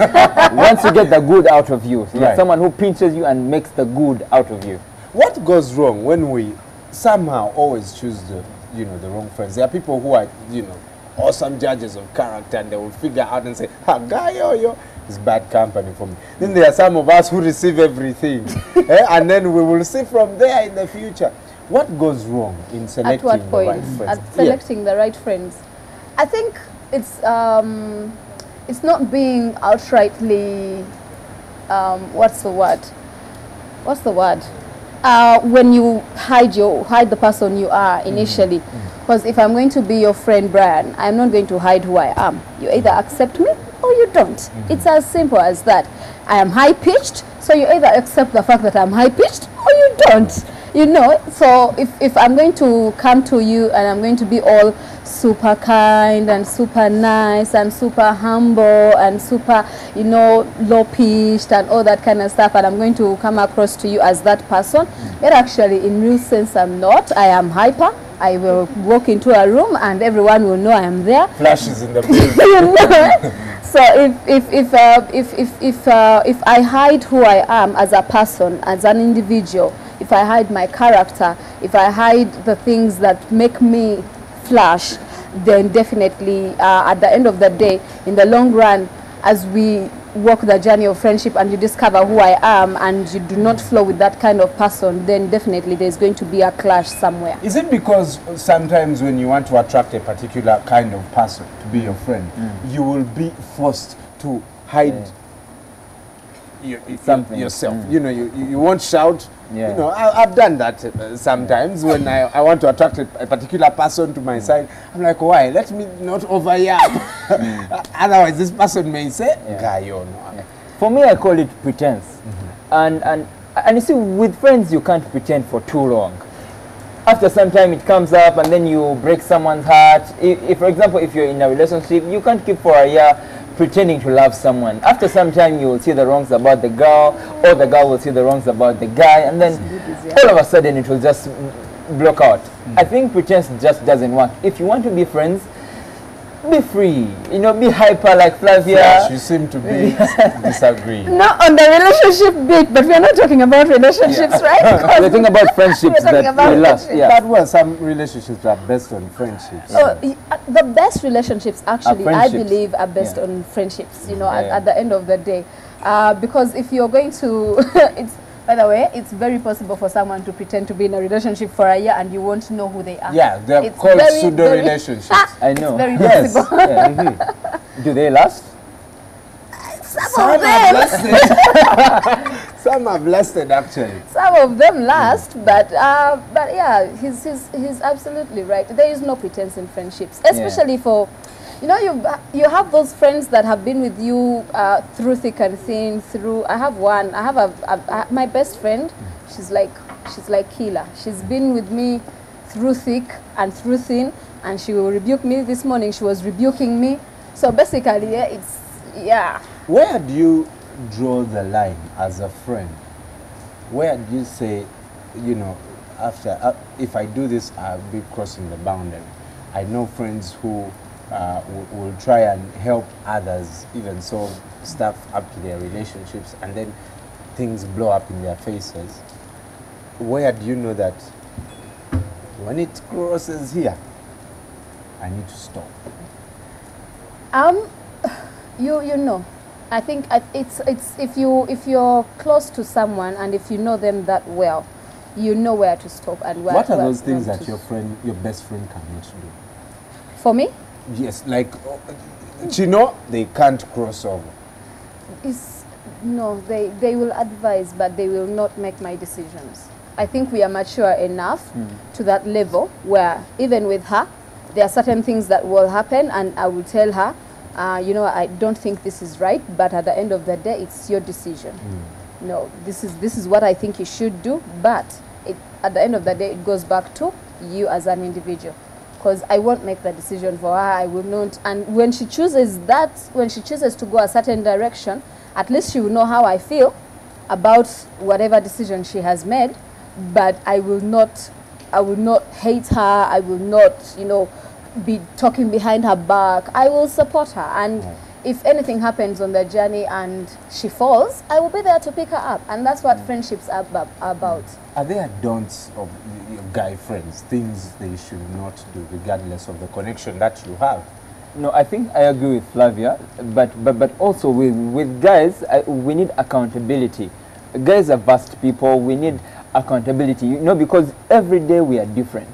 wants to get the good out of you. Right. Someone who pinches you and makes the good out of you. What goes wrong when we somehow always choose the wrong friends? There are people who are, awesome judges of character, and they will figure out and say, guy, is bad company for me. Then there are some of us who receive everything, and then we will see from there in the future. What goes wrong in selecting At what point? the right friends? At selecting the right friends. I think it's not being outrightly, what's the word? When you hide the person you are initially. Because if I'm going to be your friend, Brian, I'm not going to hide who I am. You either accept me or you don't. It's as simple as that. I am high-pitched, so you either accept the fact that I'm high-pitched or you don't. So if I'm going to come to you and I'm going to be all super kind and super nice and super humble and super, low-pitched and all that kind of stuff, and I'm going to come across to you as that person, but actually in real sense I'm not. I am hyper. I will walk into a room and everyone will know I am there. Flashes in the building. So if I hide who I am as a person, as an individual, if I hide my character, if I hide the things that make me flash, then definitely at the end of the day, in the long run, as we walk the journey of friendship and you discover who I am and you do not flow with that kind of person, then definitely there's going to be a clash somewhere. Is it because sometimes when you want to attract a particular kind of person to be your friend, you will be forced to hide yourself? You won't shout. I've done that sometimes when I want to attract a particular person to my side. I'm like, why? Let me not overreact. Otherwise, this person may say, For me, I call it pretense. And you see, with friends, you can't pretend for too long. After some time, it comes up, and then you break someone's heart. If for example, if you're in a relationship, you can't keep for a year pretending to love someone. After some time, you will see the wrongs about the girl, or the girl will see the wrongs about the guy, and then all of a sudden it will just block out. I think pretense just doesn't work. If you want to be friends, be free, you know, be hyper like Flavia. Flash, you seem to be disagreeing. Not on the relationship bit, but we are not talking about relationships, right? We're talking about friendships that will last. Yeah. But well, some relationships are based on friendships. The best relationships, actually, I friendships. believe, are based on friendships, you know, Yeah. at the end of the day. Because if you're going to, by the way, it's very possible for someone to pretend to be in a relationship for a year and you won't know who they are. Yeah, they're It's called very, pseudo very- relationships. I know. It's very Yes. possible. Yeah. Do they last? Some of them. Some have lasted, actually. Some of them last, but yeah, he's absolutely right. There is no pretense in friendships, especially for, you know, you have those friends that have been with you through thick and thin. I have one. I have my best friend. She's like Kila. She's been with me through thick and through thin, and she will rebuke me. This morning she was rebuking me. So basically, yeah. Where do you draw the line as a friend? Where do you say, you know, after if I do this, I'll be crossing the boundary? I know friends who will try and help others even solve stuff up to their relationships, and then things blow up in their faces. Where do you know that when it crosses here, I need to stop? You know, I think it's if you're close to someone and if you know them that well, you know where to stop and where. What are where- those things when that to your best friend cannot do? For me, Yes, like Chino, they can't cross over. no, they will advise, but they will not make my decisions. I think we are mature enough to that level where even with her, there are certain things that will happen, and I will tell her, you know, I don't think this is right, but at the end of the day, it's your decision. No, this is what I think you should do, but at the end of the day, it goes back to you as an individual. Because I won't make the decision for her, I will not. And when she chooses to go a certain direction, at least she will know how I feel about whatever decision she has made. But I will not hate her. I will not, you know, be talking behind her back. I will support her. And if anything happens on the journey and she falls, I will be there to pick her up. And that's what friendships are about. Are there don'ts of your guy friends, things they should not do regardless of the connection that you have? No, I think I agree with Flavia, but also with guys, we need accountability. Guys are vast people. We need accountability, you know, because every day we are different.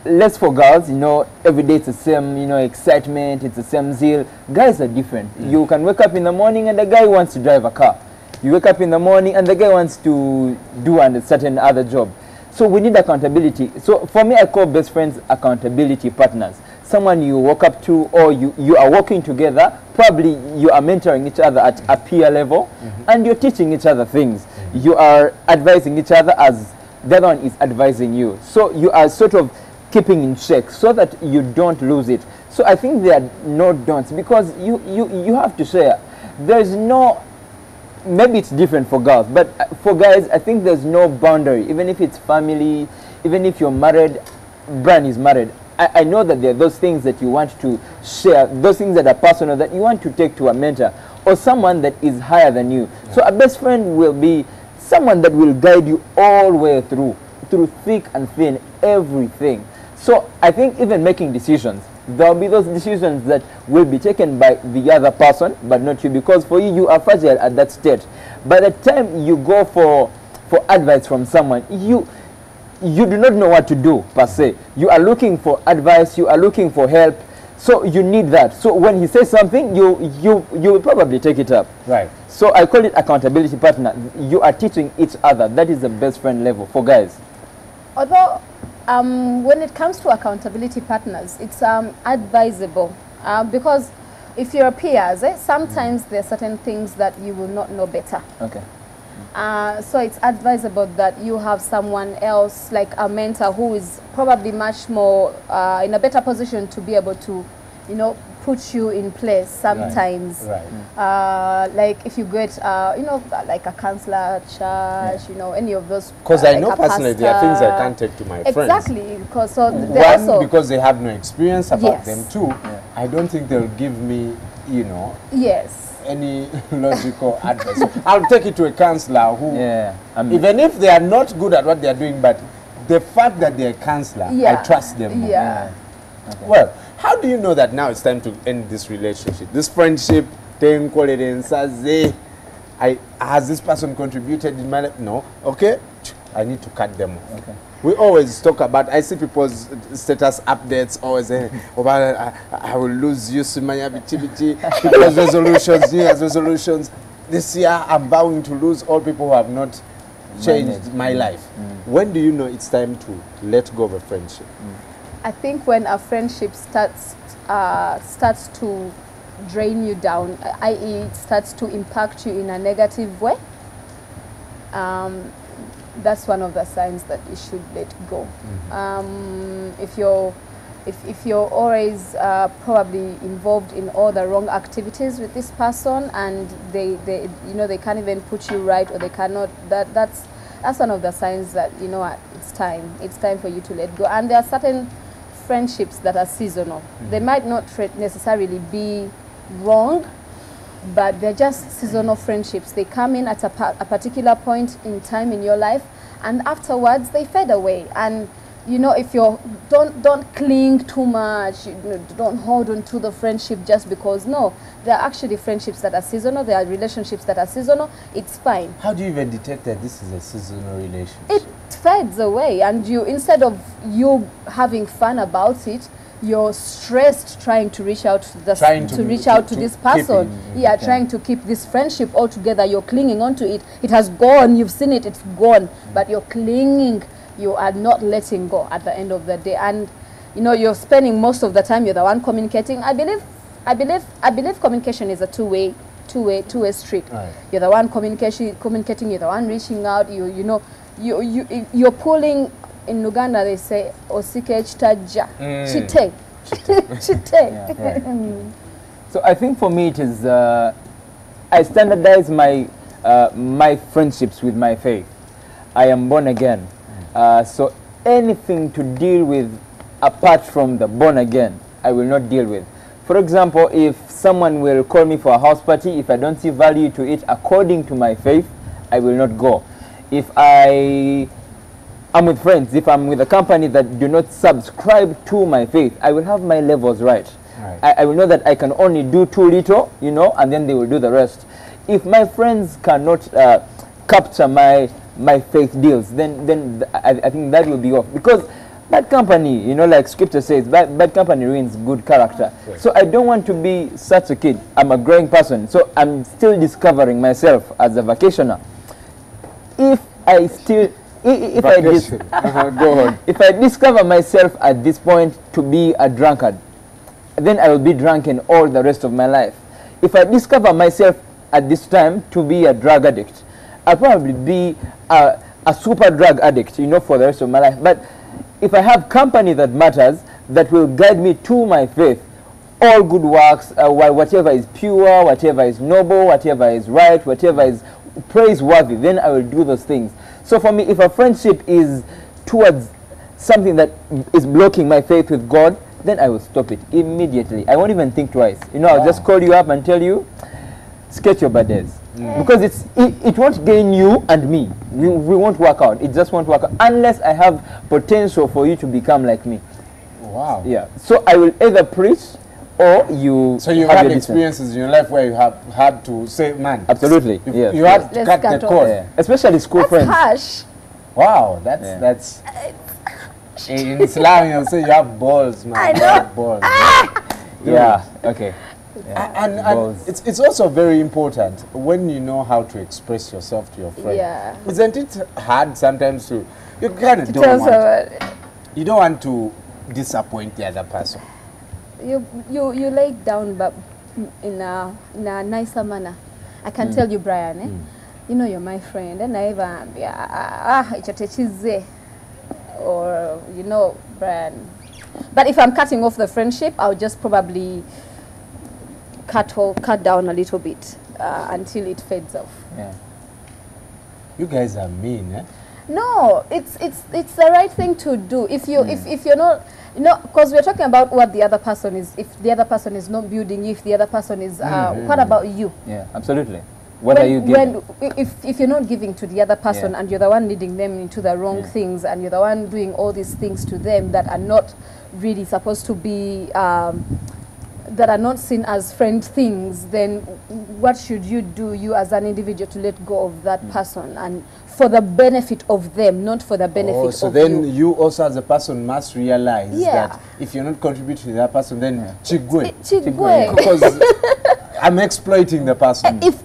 Less for girls, you know, every day it's the same, you know, excitement, it's the same zeal. Guys are different. You can wake up in the morning and the guy wants to drive a car. You wake up in the morning and the guy wants to do a certain other job. So we need accountability. So for me, I call best friends accountability partners. Someone you walk up to, or you are working together. Probably you are mentoring each other at a peer level, and you're teaching each other things. You are advising each other as the other one is advising you. So you are sort of keeping in check so that you don't lose it. So I think there are no don'ts, because you have to share. There's no, maybe it's different for girls, but for guys, I think there's no boundary. Even if it's family, even if you're married, Brian is married. I know that there are those things that you want to share, those things that are personal that you want to take to a mentor or someone that is higher than you. So a best friend will be someone that will guide you all the way through thick and thin, everything. So I think even making decisions, there will be those decisions that will be taken by the other person, but not you, because for you, you are fragile at that stage. By the time you go for advice from someone, you do not know what to do, per se. You are looking for advice, you are looking for help, so you need that. So when he says something, you will probably take it up. Right. So I call it accountability partner. You are teaching each other. That is the best friend level for guys. Although, when it comes to accountability partners, it's advisable because if you're peers, sometimes there are certain things that you will not know better. Okay. So it's advisable that you have someone else, like a mentor, who is probably much more in a better position to be able to, you know, put you in place sometimes. Right. Like if you get, you know, like a counselor, church, you know, any of those. Because I like know a personally there are things I pastor. can't take to my friends. Exactly, because so One, because they have no experience about Yes. them. Two, I don't think they'll give me, you know, yes, any logical advice. So I'll take it to a counselor who, even if they are not good at what they are doing, but the fact that they're a counselor, I trust them more. Yeah. Well, how do you know that now it's time to end this relationship, this friendship? Has this person contributed in my life? No. Okay, I need to cut them off. Okay. We always talk about, I see people's status updates always saying, I will lose you, Sumaya Bichi, because resolutions, New Year's resolutions. This year I'm vowing to lose all people who have not changed my life. When do you know it's time to let go of a friendship? I think when a friendship starts to drain you down, i.e. it starts to impact you in a negative way, that's one of the signs that you should let go. If you're always probably involved in all the wrong activities with this person, and they you know, they can't even put you right, or they cannot, that's one of the signs that, you know what, it's time for you to let go. And there are certain friendships that are seasonal. They might not necessarily be wrong, but they're just seasonal friendships. They come in at a particular point in time in your life, and afterwards they fade away. And you know, if you're don't cling too much, you know, don't hold on to the friendship just because. No, there are actually friendships that are seasonal. There are relationships that are seasonal. It's fine. How do you even detect that this is a seasonal relationship? It fades away, and you, instead of you having fun about it, you're stressed trying to reach out to this person. Trying to keep this friendship all together. You're clinging onto it. It has gone. You've seen it. It's gone. But you're clinging. You are not letting go at the end of the day. And you know, you're spending most of the time. You're the one communicating. I believe communication is a two-way street. Right. You're the one communicating. You're the one reaching out. You're pulling. In Uganda, they say osike chitaja, chite, chite. So I think for me it is I standardize my friendships with my faith. I am born again, so anything to deal with apart from the born again, I will not deal with. For example, if someone will call me for a house party, if I don't see value to it according to my faith, I will not go. If I'm with friends, if I'm with a company that do not subscribe to my faith, I will have my levels right. I will know that I can only do too little, you know, and then they will do the rest. If my friends cannot capture my faith deals, then I think that will be off. Because bad company, you know, like scripture says, bad company ruins good character. Right. So I don't want to be such a kid. I'm a growing person, so I'm still discovering myself as a vacationer. If I discover myself at this point to be a drunkard, then I will be drunken all the rest of my life. If I discover myself at this time to be a drug addict, I'll probably be a super drug addict, you know, for the rest of my life. But if I have company that matters, that will guide me to my faith, all good works, whatever is pure, whatever is noble, whatever is right, whatever is praiseworthy, then I will do those things. So for me, if a friendship is towards something that is blocking my faith with God, then I will stop it immediately. I won't even think twice. You know, I'll just call you up and tell you, sketch your bad days. Because it won't gain you and me. We won't work out. It just won't work out unless I have potential for you to become like me. Wow. Yeah. So I will either preach or you. So you've had experiences in your life where you have had to say, man. Absolutely. Yes. You had to cut the cord. Yeah. Especially school friends. Harsh. Wow. That's. In Islam, you'll say you have balls, man. I know. You have balls. Yeah. Okay. Yeah. And it's also very important when you know how to express yourself to your friend. Yeah. Isn't it hard sometimes to, you kind of you don't want to disappoint the other person. You lay it down, but in a nicer manner. I can tell you, Brian, you know you're my friend, and I even or you know, Brian. But if I'm cutting off the friendship, I'll just probably cut down a little bit until it fades off. Yeah. You guys are mean, eh? No, it's the right thing to do. If you if you're not, because we're talking about what the other person is. If the other person is not building you, if the other person is, what about you? Yeah, absolutely. What are you giving? If you're not giving to the other person and you're the one leading them into the wrong things, and you're the one doing all these things to them that are not really supposed to be, that are not seen as friend things, then what should you do, you as an individual, to let go of that person, and for the benefit of them, not for the benefit of you? So then you also as a person must realize that if you're not contributing to that person, then chigwe. Because I'm exploiting the person. If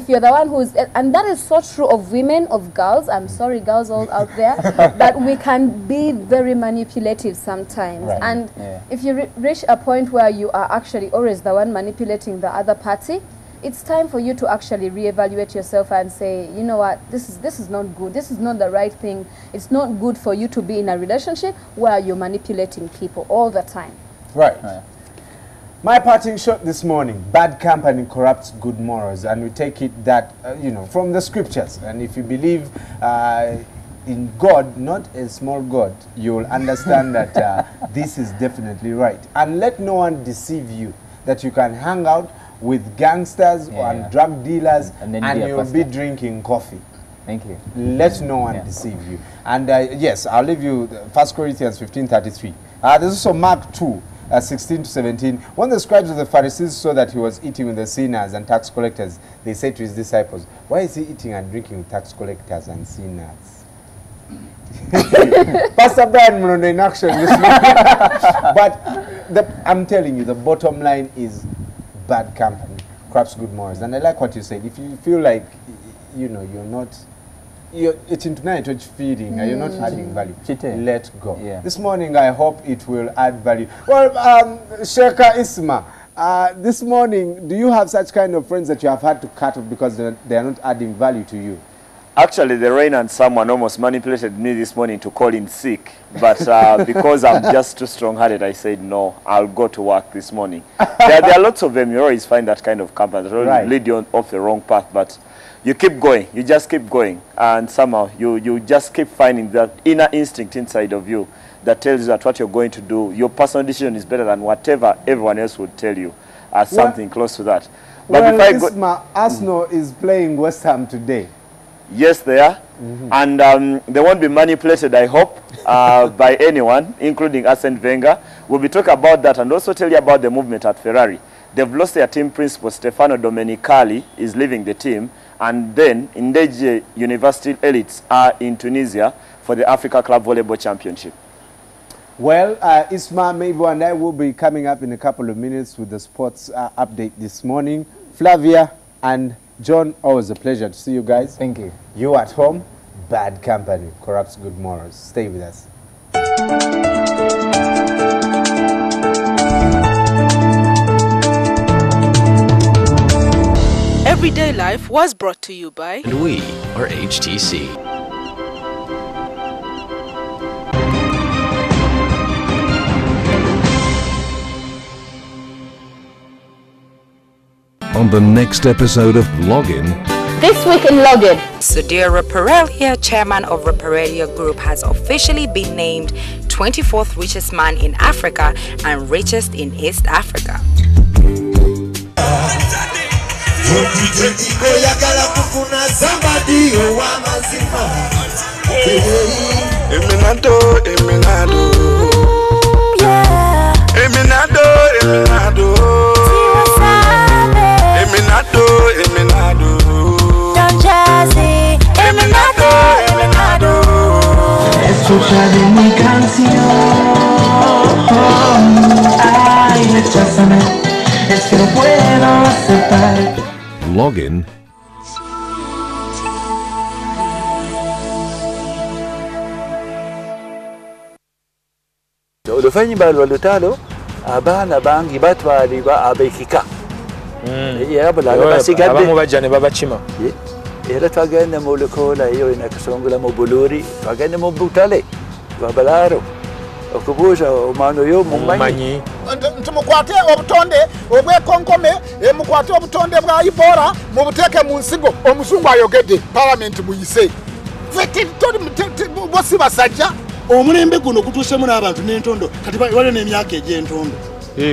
you're the one who's, and that is so true of women, of girls. I'm sorry, girls all out there, that we can be very manipulative sometimes. Right. And if you reach a point where you are actually always the one manipulating the other party, it's time for you to actually reevaluate yourself and say, you know what, this is not good. This is not the right thing. It's not good for you to be in a relationship where you're manipulating people all the time. Right. My parting shot this morning: bad company corrupts good morals, and we take it that from the scriptures. And if you believe in God, not a small God, you'll understand that this is definitely right. And let no one deceive you that you can hang out with gangsters and drug dealers and you'll be drinking coffee. Thank you. Let no one deceive you. And yes, I'll leave you 1 Corinthians 15:33. There's also Mark 2. 16 to 17. When the scribes of the Pharisees saw that he was eating with the sinners and tax collectors, they said to his disciples, "Why is he eating and drinking with tax collectors and sinners?" Pastor Brian Munondo in action this morning. But I'm telling you, the bottom line is bad company corrupts good morals. And I like what you said. If you feel like you're eating tonight, which feeding, you're not adding value, let go. This morning, I hope it will add value. Well, Sheka Isma, this morning, do you have such kind of friends that you have had to cut off because they are not adding value to you? Actually, the rain and someone almost manipulated me this morning to call in sick. But because I'm just too strong-hearted, I said, no, I'll go to work this morning. there are lots of them. You always find that kind of company that lead you off the wrong path. But you keep going. You just keep going. And somehow you just keep finding that inner instinct inside of you that tells you that what you're going to do, your personal decision is better than whatever everyone else would tell you, as something close to that. But well, Arsenal is playing West Ham today. Yes, they are. And they won't be manipulated, I hope, by anyone, including Arsene Wenger. We'll be talking about that and also tell you about the movement at Ferrari. They've lost their team principal. Stefano Domenicali is leaving the team. And then Indeje University elites are in Tunisia for the Africa Club Volleyball Championship. Well, Isma, Mabel and I will be coming up in a couple of minutes with the sports update this morning. Flavia and John, always a pleasure to see you guys. Thank you. You at home, bad company corrupts good morals. Stay with us. Everyday Life was brought to you by... And we are HTC. On the next episode of Login. This week in Login. Sudhir Raparelia, chairman of Raparelia Group, has officially been named 24th richest man in Africa and richest in East Africa. Escuchar mi canción, ay, recházame, es que no puedo aceptar. Login. Oluvanyuma lwa lutalo abaana bangi batwalibwa abekika era bulala basigadde abamu bajja ne babakima era twagenda mu Lukola eyo ina Kasongola mu Buluri twagenda mu Butale Babalaaro okubuuza omwana oyo mumanyi ntimukwate obutonde obwekonkome mukwate obutonde bwa Ebola mubuteeke mu nsigo omuzungu ayogedde palamenti muyise bosi basajja omulembe guno gutuusemu n'abantu n'entondo kati waliwo n'emyaka egy'entondo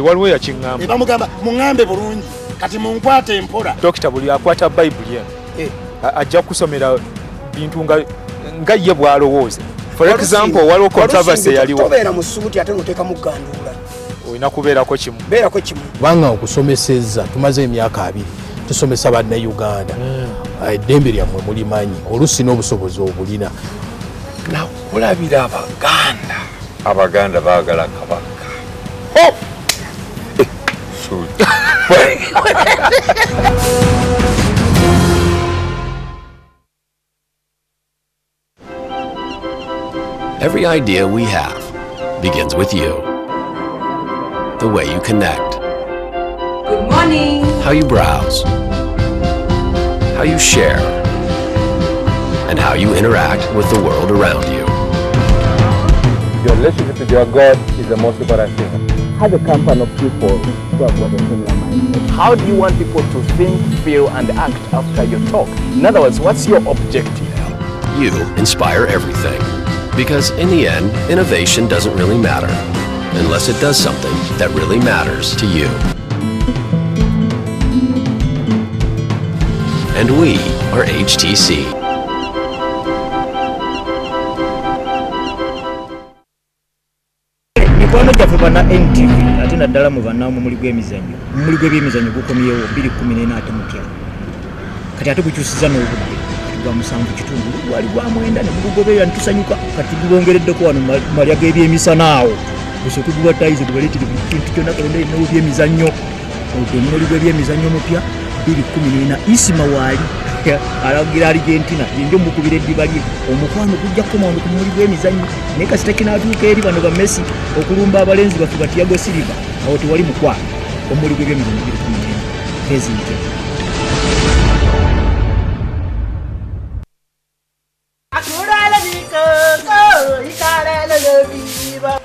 waliwo yakiŋŋamba bamugamba muŋŋambe bulungi kati munkwate empola dokita buli akwata bayibuli ajja kusomera bintu nga ye bw'alowooza. For example, waliwo controversy yaliwo. Tobeera mu ssuuti ate ng'oteeka mu gganduula. Olina kubeerako kimu. Beerako kimu. Kubanga okusomesezza tumaze emyaka 2 tusomesa bannayuganda. Eddembe lyammwe mulimanyi oluusi n'obusobozi obulina. Nakulabira Abaganda baagala kabaka. Every idea we have begins with you. The way you connect. Good morning. How you browse. How you share. And how you interact with the world around you. Your relationship with your God is the most important thing. Have a company of people who have got a similar mindset. How do you want people to think, feel, and act after your talk? In other words, what's your objective? You inspire everything. Because in the end, innovation doesn't really matter unless it does something that really matters to you. And we are HTC. Mikwano gyaffe bana NTV ate naddala mu bannaamu muli gw'emizannyo muli gw'ebyemizannyo gukomyewo 2014 ate mutya kati ate gukyusiza n'obudde gwa 7 gwali gwa 9 ne gugoberera ntusanyuka kati gulongereddeko wano malya g'ebyemisana awo gusooke gubatayize gubaleetire bintu kyonna kalonda ennawo by'emizannyo omuli gw'ebyemizannyo mupya 2014 isima waali alagira Argentina yenjo mukubira eddiba lye omukwano gujja kukomawo ku muli gw'emizannyo naye kasita kinatuuka eri bano ba Messi okulumba abalenzi baffe Batiago Silva awo tewali mukwano omuli gw'ebyemizannyo 2014 kezinte.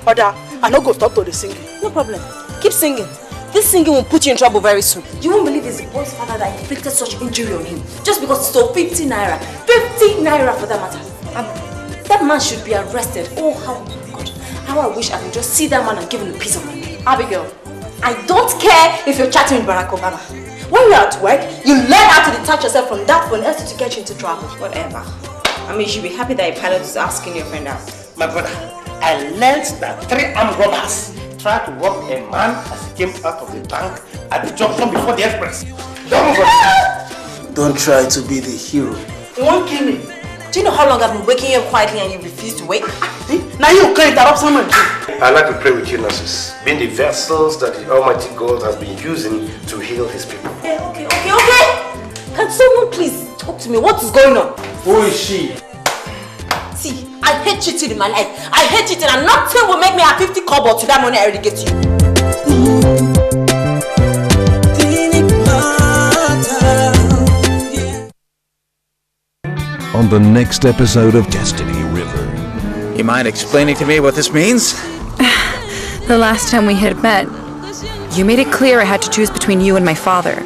Oda, I no go stop to the singing. No problem. Keep singing. This singing will put you in trouble very soon. You won't believe it's the boy's father that inflicted such injury on him. Just because he stole 50 naira. 50 naira for that matter. That man should be arrested. Oh, how God. How I wish I could just see that man and give him a piece of my mind. Abigail, I don't care if you're chatting with Barack Obama. When you're at work, you learn how to detach yourself from that phone else to get you into trouble. Whatever. I mean, you should be happy that a pilot is asking your friend out. My brother, I learned that 3 armed robbers tried to rob a man as he came out of the bank at the junction before the express. Don't try to be the hero. You won't kill me. Do you know how long I've been waking you up quietly and you refuse to wake? Now you can't interrupt someone. I'd like to pray with you, nurses, being the vessels that the Almighty God has been using to heal his people. Okay. Can someone please talk to me? What is going on? Who is she? See, I hate cheating in my life. I hate cheating and nothing will make me have 50 kobo to that money I already get you. On the next episode of Destiny River. You mind explaining to me what this means? The last time we had met, you made it clear I had to choose between you and my father.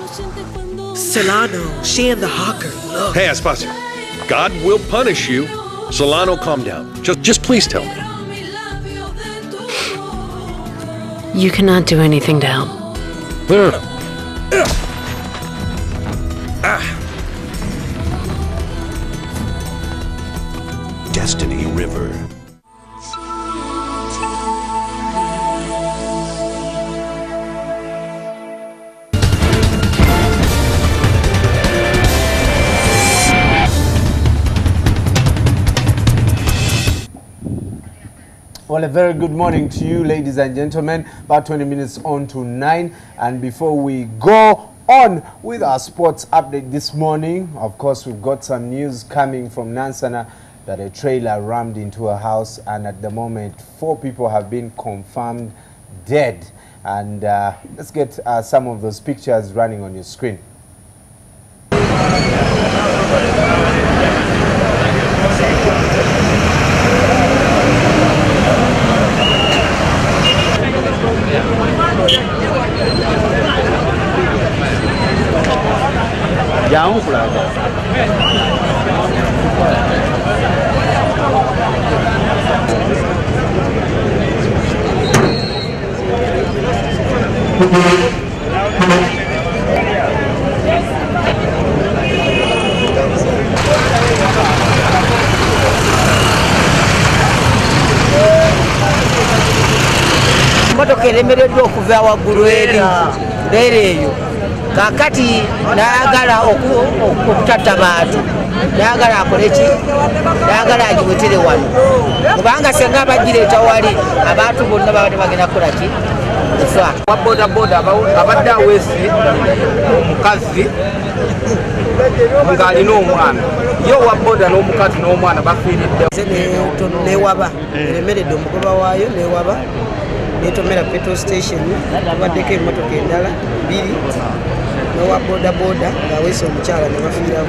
Solano, she and the hawker, look. Hey, Aspasia, God will punish you. Solano, calm down. Just please tell me. You cannot do anything to help. No. Destiny River. Well, a very good morning to you, ladies and gentlemen. About 20 minutes on to 9. And before we go on with our sports update this morning, of course, we've got some news coming from Nansana that a trailer rammed into a house. And at the moment, 4 people have been confirmed dead. And let's get some of those pictures running on your screen. Jangu kulaga. Motoka eremereddwa okuva waggulu eri eyo kakati nayagala okutatta bantu nayagala akole ki nayagala agiwetere wano kubanga senga abagireeta wali abantu bonna baba tebagenda kukola ki kufa wa bodaboda abadde aweese omukazi ng'alina omwana ye owa boda n'omukazi n'omwana bafiiridde newaba eremeredde omugoba waayo newaba netomera petrol station baddeko emmotoka endala 2 nowa bodaboda ng'aweese omukyala ne bafiirawo.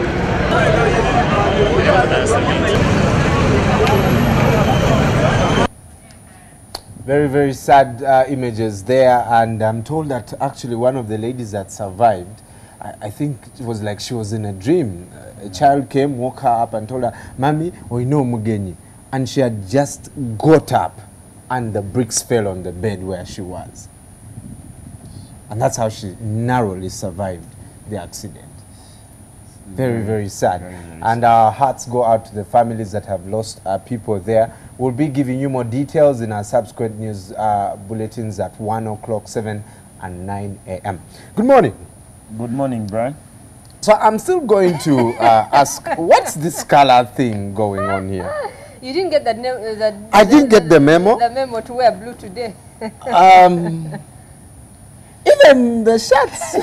Very, very sad images there, and I'm told that actually one of the ladies that survived, I think it was like she was in a dream. A child came, woke her up and told her, "Mami, we know Mugenyi," and she had just got up and the bricks fell on the bed where she was. And that's how she narrowly survived the accident. Very, very sad. And our hearts go out to the families that have lost people there. We'll be giving you more details in our subsequent news bulletins at 1 o'clock, 7 and 9 a.m. Good morning. Good morning, Brian. So I'm still going to ask, what's this color thing going on here? You didn't get I didn't get the memo. The memo to wear blue today. Even the shirts.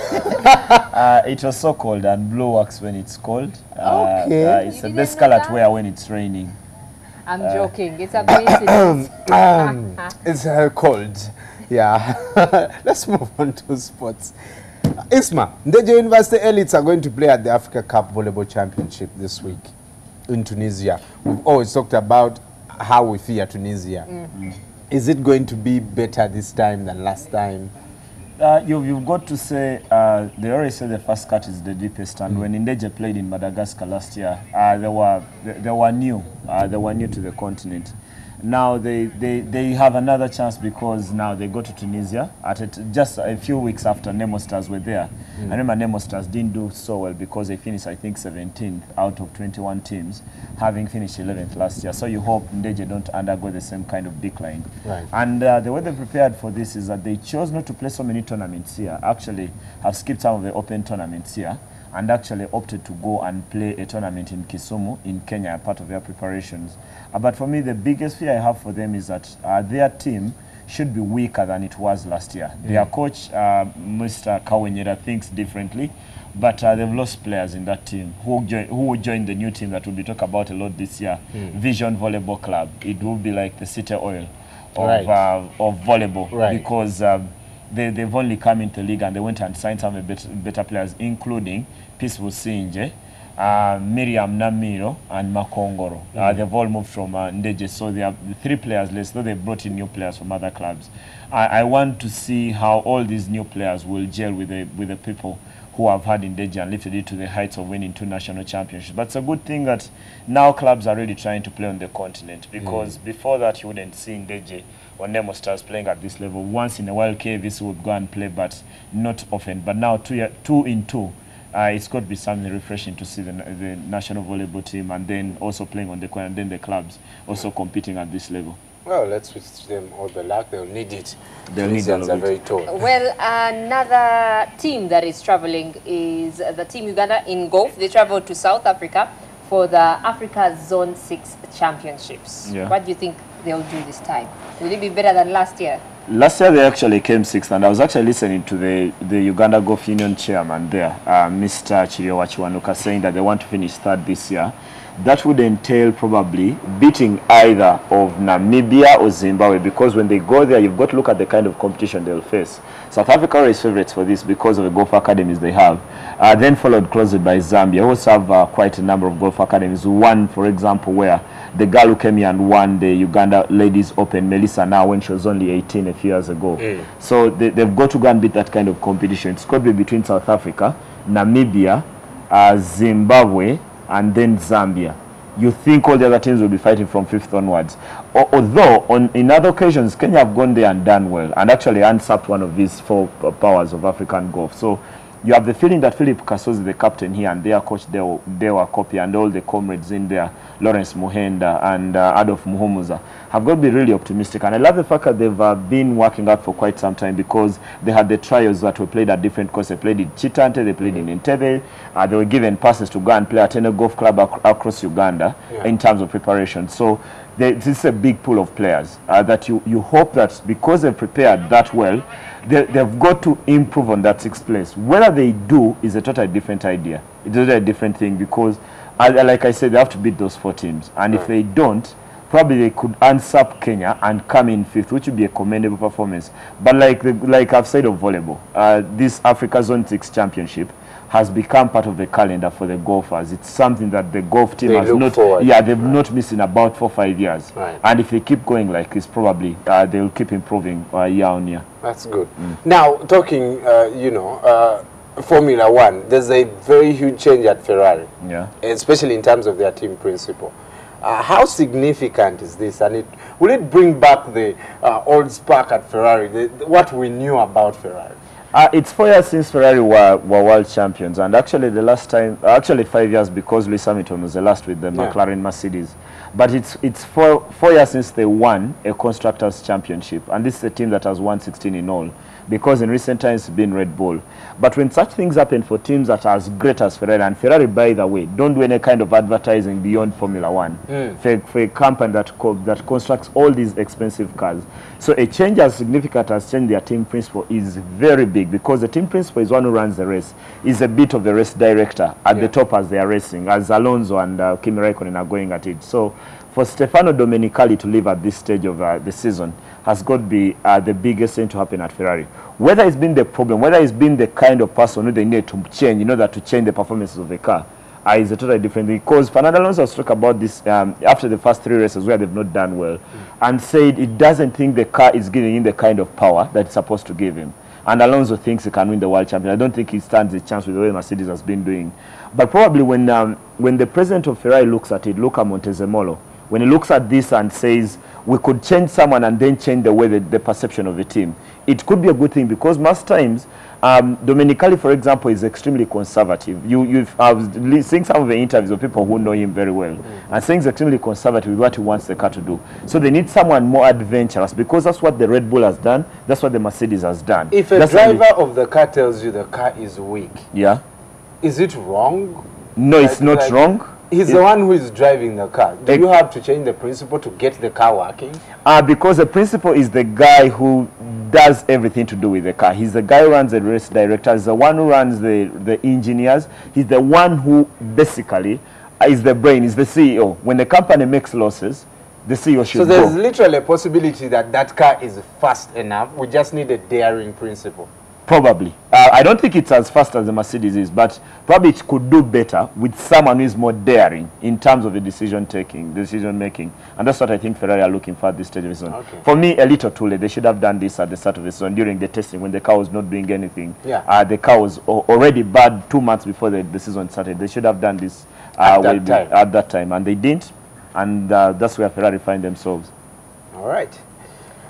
It was so cold, and blue works when it's cold. Okay. It's the best color to wear when it's raining. I'm joking. It's a coincidence. It's cold. Yeah. Let's move on to sports. Isma, Ndeje University elites are going to play at the Africa Cup Volleyball Championship this week in Tunisia. We've always talked about how we fear Tunisia. Is it going to be better this time than last time? You've got to say, they always say the first cut is the deepest, and when Ndeje played in Madagascar last year, they were new to the continent. Now they have another chance because now they go to Tunisia just a few weeks after Nemo Stars were there. I remember Nemo Stars didn't do so well because they finished, I think, 17th out of 21 teams, having finished 11th last year. So you hope Ndeje don't undergo the same kind of decline. Right. And the way they prepared for this is that they chose not to play so many tournaments here. Actually, have skipped some of the open tournaments here, and actually opted to go and play a tournament in Kisumu in Kenya, part of their preparations. But for me, the biggest fear I have for them is that their team should be weaker than it was last year. Their coach, Mr. Kawenyera, thinks differently, but they've lost players in that team who will join the new team that will be talked about a lot this year, Vision Volleyball Club. It will be like the City Oil of volleyball, because they've only come into the league and they went and signed some better players, including Peaceful Sinje, Miriam Namiro and Makongoro. They've all moved from Ndeje, so they have 3 players less, though they brought in new players from other clubs. I want to see how all these new players will gel with the people who have had Ndeje and lifted it to the heights of winning 2 national championships. But it's a good thing that now clubs are really trying to play on the continent, because before that you wouldn't see Ndeje or Nemo Stars playing at this level. Once in a while KVC would go and play, but not often. But now 2 in 2. It's got to be something refreshing to see the national volleyball team and then also playing on the court, and then the clubs also competing at this level. Well, let's wish them all the luck. They'll need it. They'll need it. Are very tall. Well, another team that is traveling is the Team Uganda in golf. They traveled to South Africa for the Africa Zone 6 Championships. Yeah. What do you think they'll do this time? Will it be better than last year? Last year they actually came 6th, and I was actually listening to the Uganda Golf Union chairman there, Mr. Chiriowa Chiwanuka, saying that they want to finish 3rd this year. That would entail probably beating either of Namibia or Zimbabwe, because when they go there, you've got to look at the kind of competition they'll face. South Africa is favourites for this because of the golf academies they have. Then followed closely by Zambia, who also have quite a number of golf academies. One, for example, where the girl who came here and won the Uganda Ladies Open, Melissa, now when she was only 18 a few years ago. So they've got to go and beat that kind of competition. It's got to be between South Africa, Namibia, Zimbabwe, and then Zambia. You think all the other teams will be fighting from 5th onwards. Although, in other occasions, Kenya have gone there and done well, and actually usurped one of these 4 powers of African golf. So you have the feeling that Philip Kasozi, the captain here, and their coach, Dewa Kopi, and all the comrades in there, Lawrence Muhenda and Adolf Muhumuza, have got to be really optimistic. And I love the fact that they've been working out for quite some time, because they had the trials that were played at different courses. They played in Chitante, they played in NTV, they were given passes to go and play at any golf club across Uganda in terms of preparation. So this is a big pool of players that you hope that because they've prepared that well, they've got to improve on that 6th place. Whether they do is a totally different idea. It's a totally different thing, because, like I said, they have to beat those 4 teams. And if they don't, probably they could usurp Kenya and come in 5th, which would be a commendable performance. But like I've said of volleyball, this Africa Zone 6 Championship has become part of the calendar for the golfers. It's something that the golf team has not, they've not missed in about 4 or 5 years. And if they keep going like this, probably they'll keep improving year on year. That's good. Now, talking, Formula One, there's a very huge change at Ferrari, especially in terms of their team principle. How significant is this? And will it bring back the old spark at Ferrari, what we knew about Ferrari? It's 4 years since Ferrari were world champions, and actually the last time, actually 5 years, because Lewis Hamilton was the last with the McLaren Mercedes. But it's 4 years since they won a Constructors' Championship, and this is a team that has won 16 in all, because in recent times it's been Red Bull. But when such things happen for teams that are as great as Ferrari, and Ferrari, by the way, don't do any kind of advertising beyond Formula One, for a company that constructs all these expensive cars. So a change as significant as change their team principle is very big, because the team principal is one who runs the race, is a bit of the race director at the top as they are racing, as Alonso and Kimi Raikkonen are going at it. So for Stefano Domenicali to leave at this stage of the season has got to be the biggest thing to happen at Ferrari. Whether it's been the problem, whether it's been the kind of person who they need to change in order to change the performances of the car, is a totally different thing. Because Fernando Alonso has talked about this after the first 3 races where they've not done well, and said it doesn't think the car is giving him the kind of power that it's supposed to give him. And Alonso thinks he can win the world champion. I don't think he stands a chance with the way Mercedes has been doing. But probably when the president of Ferrari looks at it, Luca Montezemolo, when he looks at this and says, we could change someone and then change the way the perception of the team, it could be a good thing, because most times, Domenicali, for example, is extremely conservative. You've seen some of the interviews of people who know him very well, and saying he's extremely conservative with what he wants the car to do. So they need someone more adventurous, because that's what the Red Bull has done, that's what the Mercedes has done. If a driver of the car tells you the car is weak, is it wrong? No, it's not wrong. He's the one who is driving the car. Do you have to change the principle to get the car working? Because the principal is the guy who does everything to do with the car. He's the guy who runs the race director. He's the one who runs the engineers. He's the one who basically is the brain, is the CEO. When the company makes losses, the CEO should go. So there's literally a possibility that that car is fast enough. We just need a daring principle. Probably. I don't think it's as fast as the Mercedes is, but probably it could do better with someone who is more daring in terms of the decision making. And that's what I think Ferrari are looking for at this stage of the season. For me, a little too late. They should have done this at the start of the season during the testing when the car was not doing anything. The car was already bad 2 months before the season started. They should have done this at that time, and they didn't. And that's where Ferrari find themselves. All right.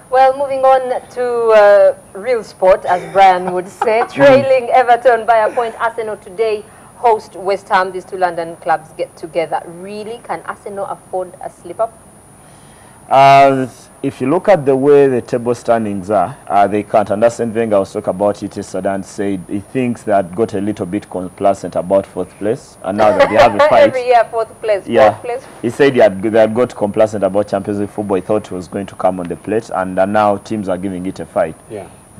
Well, moving on to real sport, as Brian would say. Trailing Everton by a point, Arsenal today host West Ham. These 2 London clubs get together. Really, can Arsenal afford a slip-up? If you look at the way the table standings are, they can't. And Arsene Wenger was talking about it yesterday and said he thinks they had got a little bit complacent about 4th place. And now that they have a fight. Every year, 4th place, 4th place. He said they had got complacent about Champions League football. He thought it was going to come on the plate. And now teams are giving it a fight.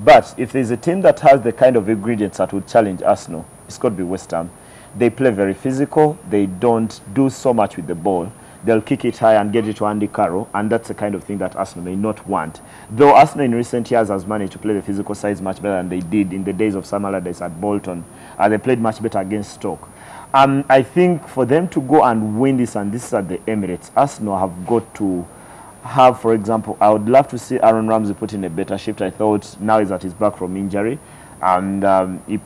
But if there's a team that has the kind of ingredients that would challenge Arsenal, it's got to be West Ham. They play very physical. They don't do so much with the ball. They'll kick it high and get it to Andy Carroll, and that's the kind of thing that Arsenal may not want. Though Arsenal in recent years has managed to play the physical sides much better than they did in the days of Sam Allardyce at Bolton. They played much better against Stoke. I think for them to go and win this, and this is at the Emirates, Arsenal have got to have, for example, I would love to see Aaron Ramsey put in a better shift. I thought now he's at his back from injury. And he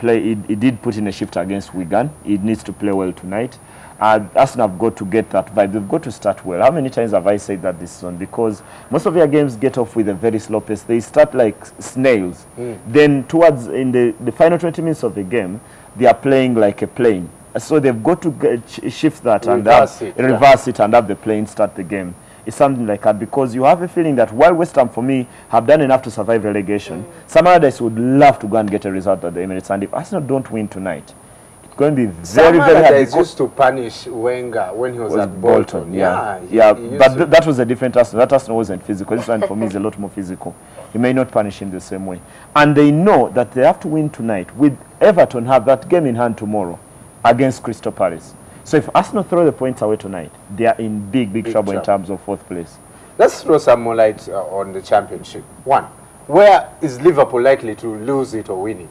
did put in a shift against Wigan. He needs to play well tonight. Arsenal have got to get that vibe. They've got to start well. How many times have I said that this season? Because most of their games get off with a very slow pace. They start like snails. Then towards in the final 20 minutes of the game, they are playing like a plane. So they've got to shift that and reverse it and have the plane start the game. It's something like that, because you have a feeling that while West Ham, for me, have done enough to survive relegation, some others would love to go and get a result at the Emirates. And if Arsenal don't win tonight, it's going to be very, very hard. They used to punish Wenger when he was at Bolton. But that was a different Arsenal. That Arsenal wasn't physical. This one, for me, is a lot more physical. You may not punish him the same way. And they know that they have to win tonight, with Everton have that game in hand tomorrow against Crystal Palace. So if Arsenal throw the points away tonight, they are in big trouble in terms of fourth place. Let's throw some more light on the championship. One, where is Liverpool likely to lose it or win it?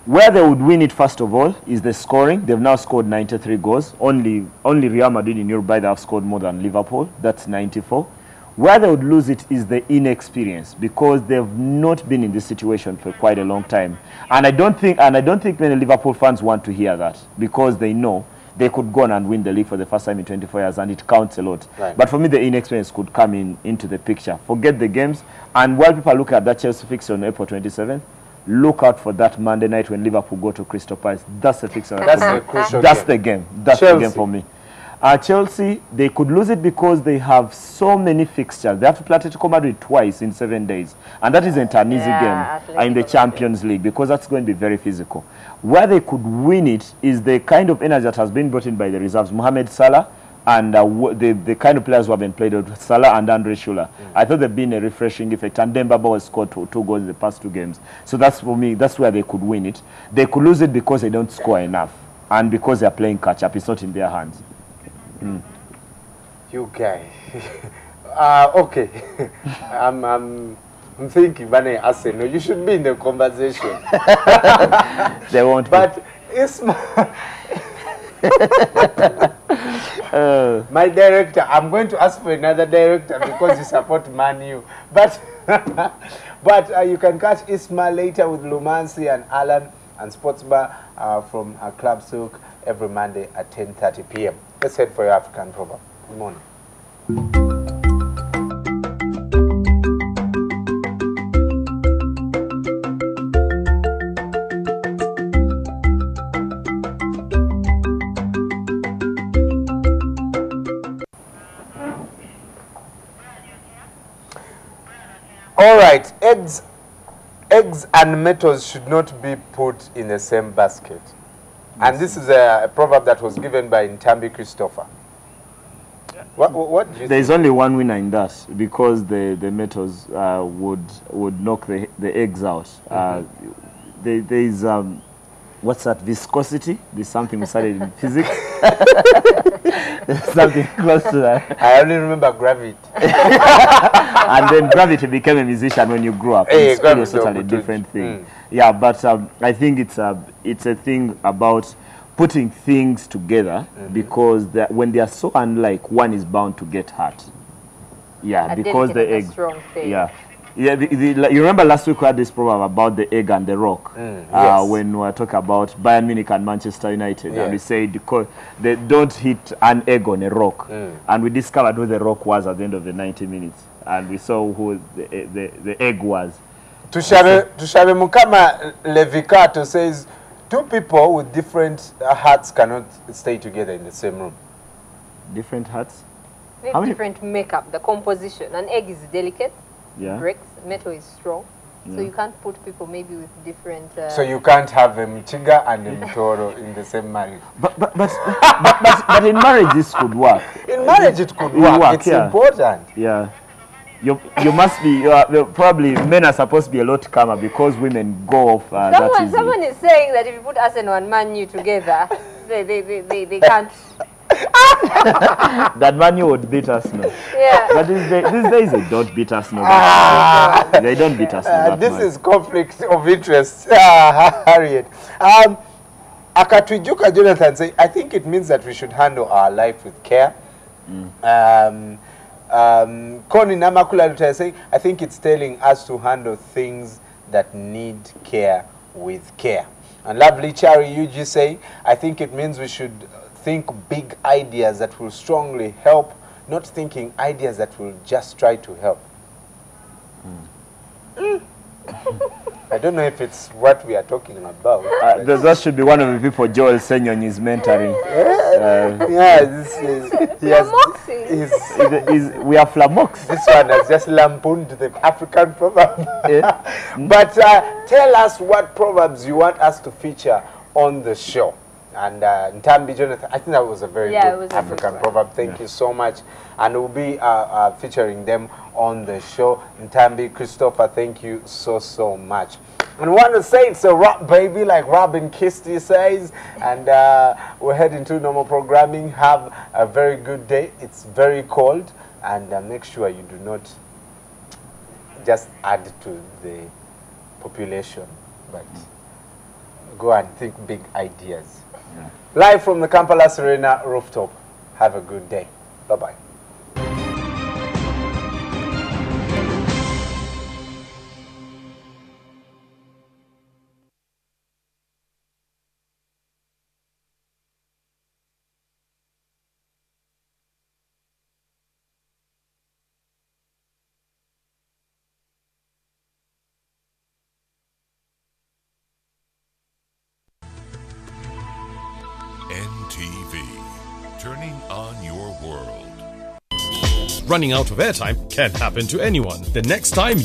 Where they would win it, first of all, is the scoring. They've now scored 93 goals. Only Real Madrid in Europe have scored more than Liverpool. That's 94. Where they would lose it is the inexperience, because they've not been in this situation for quite a long time. And I don't think many Liverpool fans want to hear that, because they know they could go on and win the league for the first time in 24 years, and it counts a lot. Right. But for me, the inexperience could come into the picture. Forget the games. And while people look at that Chelsea fixture on April 27, look out for that Monday night when Liverpool go to Crystal Palace. That's the fixture. That's the crucial That's game. the game. That's the game for me. Chelsea, they could lose it because they have so many fixtures. They have to play Atletico Madrid twice in 7 days. And that isn't an easy game in the Champions League, because that's going to be very physical. Where they could win it is the kind of energy that has been brought in by the reserves. Mohamed Salah and the kind of players who have been played with, Salah and Andre Schürrle. I thought they've been a refreshing effect. And Dembaba has scored two goals in the past 2 games. So that's, for me, that's where they could win it. They could lose it because they don't score enough, and because they're playing catch-up. It's not in their hands. You guys. Okay. I'm thinking, Bane Arsenal, you should be in the conversation. They won't. But Isma, my director, I'm going to ask for another director because you support Man U. But you can catch Isma later with Lumansi and Alan and Sports Bar from Club Silk every Monday at 10:30 p.m. Let's head for your African proverb. Good morning. All right, eggs and metals should not be put in the same basket. And this is a proverb that was given by Ntambi Christopher. What do you There's only one winner in that, because the metals would knock the eggs out. There's what's that, viscosity? There's something we studied in physics. There's something close to that. I only remember gravity. And then gravity became a musician when you grew up. Hey, it's a totally different thing. Yeah, but I think it's a thing about putting things together, because when they are so unlike, one is bound to get hurt. Yeah, because the egg. Yeah, you remember last week we had this proverb about the egg and the rock, yes. When we were talking about Bayern Munich and Manchester United, and we said they don't hit an egg on a rock, and we discovered who the rock was at the end of the 90 minutes, and we saw who the egg was. Tushabe Mukama Levicato says 2 people with different hearts cannot stay together in the same room. Different hearts? They have different makeup, the composition. An egg is delicate. Yeah. Breaks, metal is strong, so you can't put people maybe with different. So you can't have a Michiga and a Mtoro in the same marriage. But in marriage this could work. In marriage it could work. It's important. Yeah, you must be. Probably men are supposed to be a lot calmer, because women go off. Someone is saying that if you put Arsenal and Man U together, they can't. That Man U would beat us now. Yeah. But these days they don't beat us now. They don't beat us now. This is conflict of interest, Harriet. Akatwijuka Jonathan say, I think it means that we should handle our life with care. Koni Namakula say, I think it's telling us to handle things that need care with care. And lovely Chari, you just say, I think it means we should think big ideas that will strongly help, not thinking ideas that will just try to help. I don't know if it's what we are talking about. That should be one of the people Joel Senyon is mentoring. We are flamox. This one has just lampooned the African proverb. But tell us what proverbs you want us to feature on the show. And Ntambi Jonathan, I think that was a very good African proverb. Thank you so much. And we'll be featuring them on the show. Ntambi, Christopher, thank you so much. And I want to say it's a rap, baby, like Robin Kisty says. And we're heading to normal programming. Have a very good day. It's very cold. And make sure you do not just add to the population, but go and think big ideas. Live from the Kampala Serena rooftop. Have a good day. Bye-bye. NTV, turning on your world. Running out of airtime can happen to anyone. The next time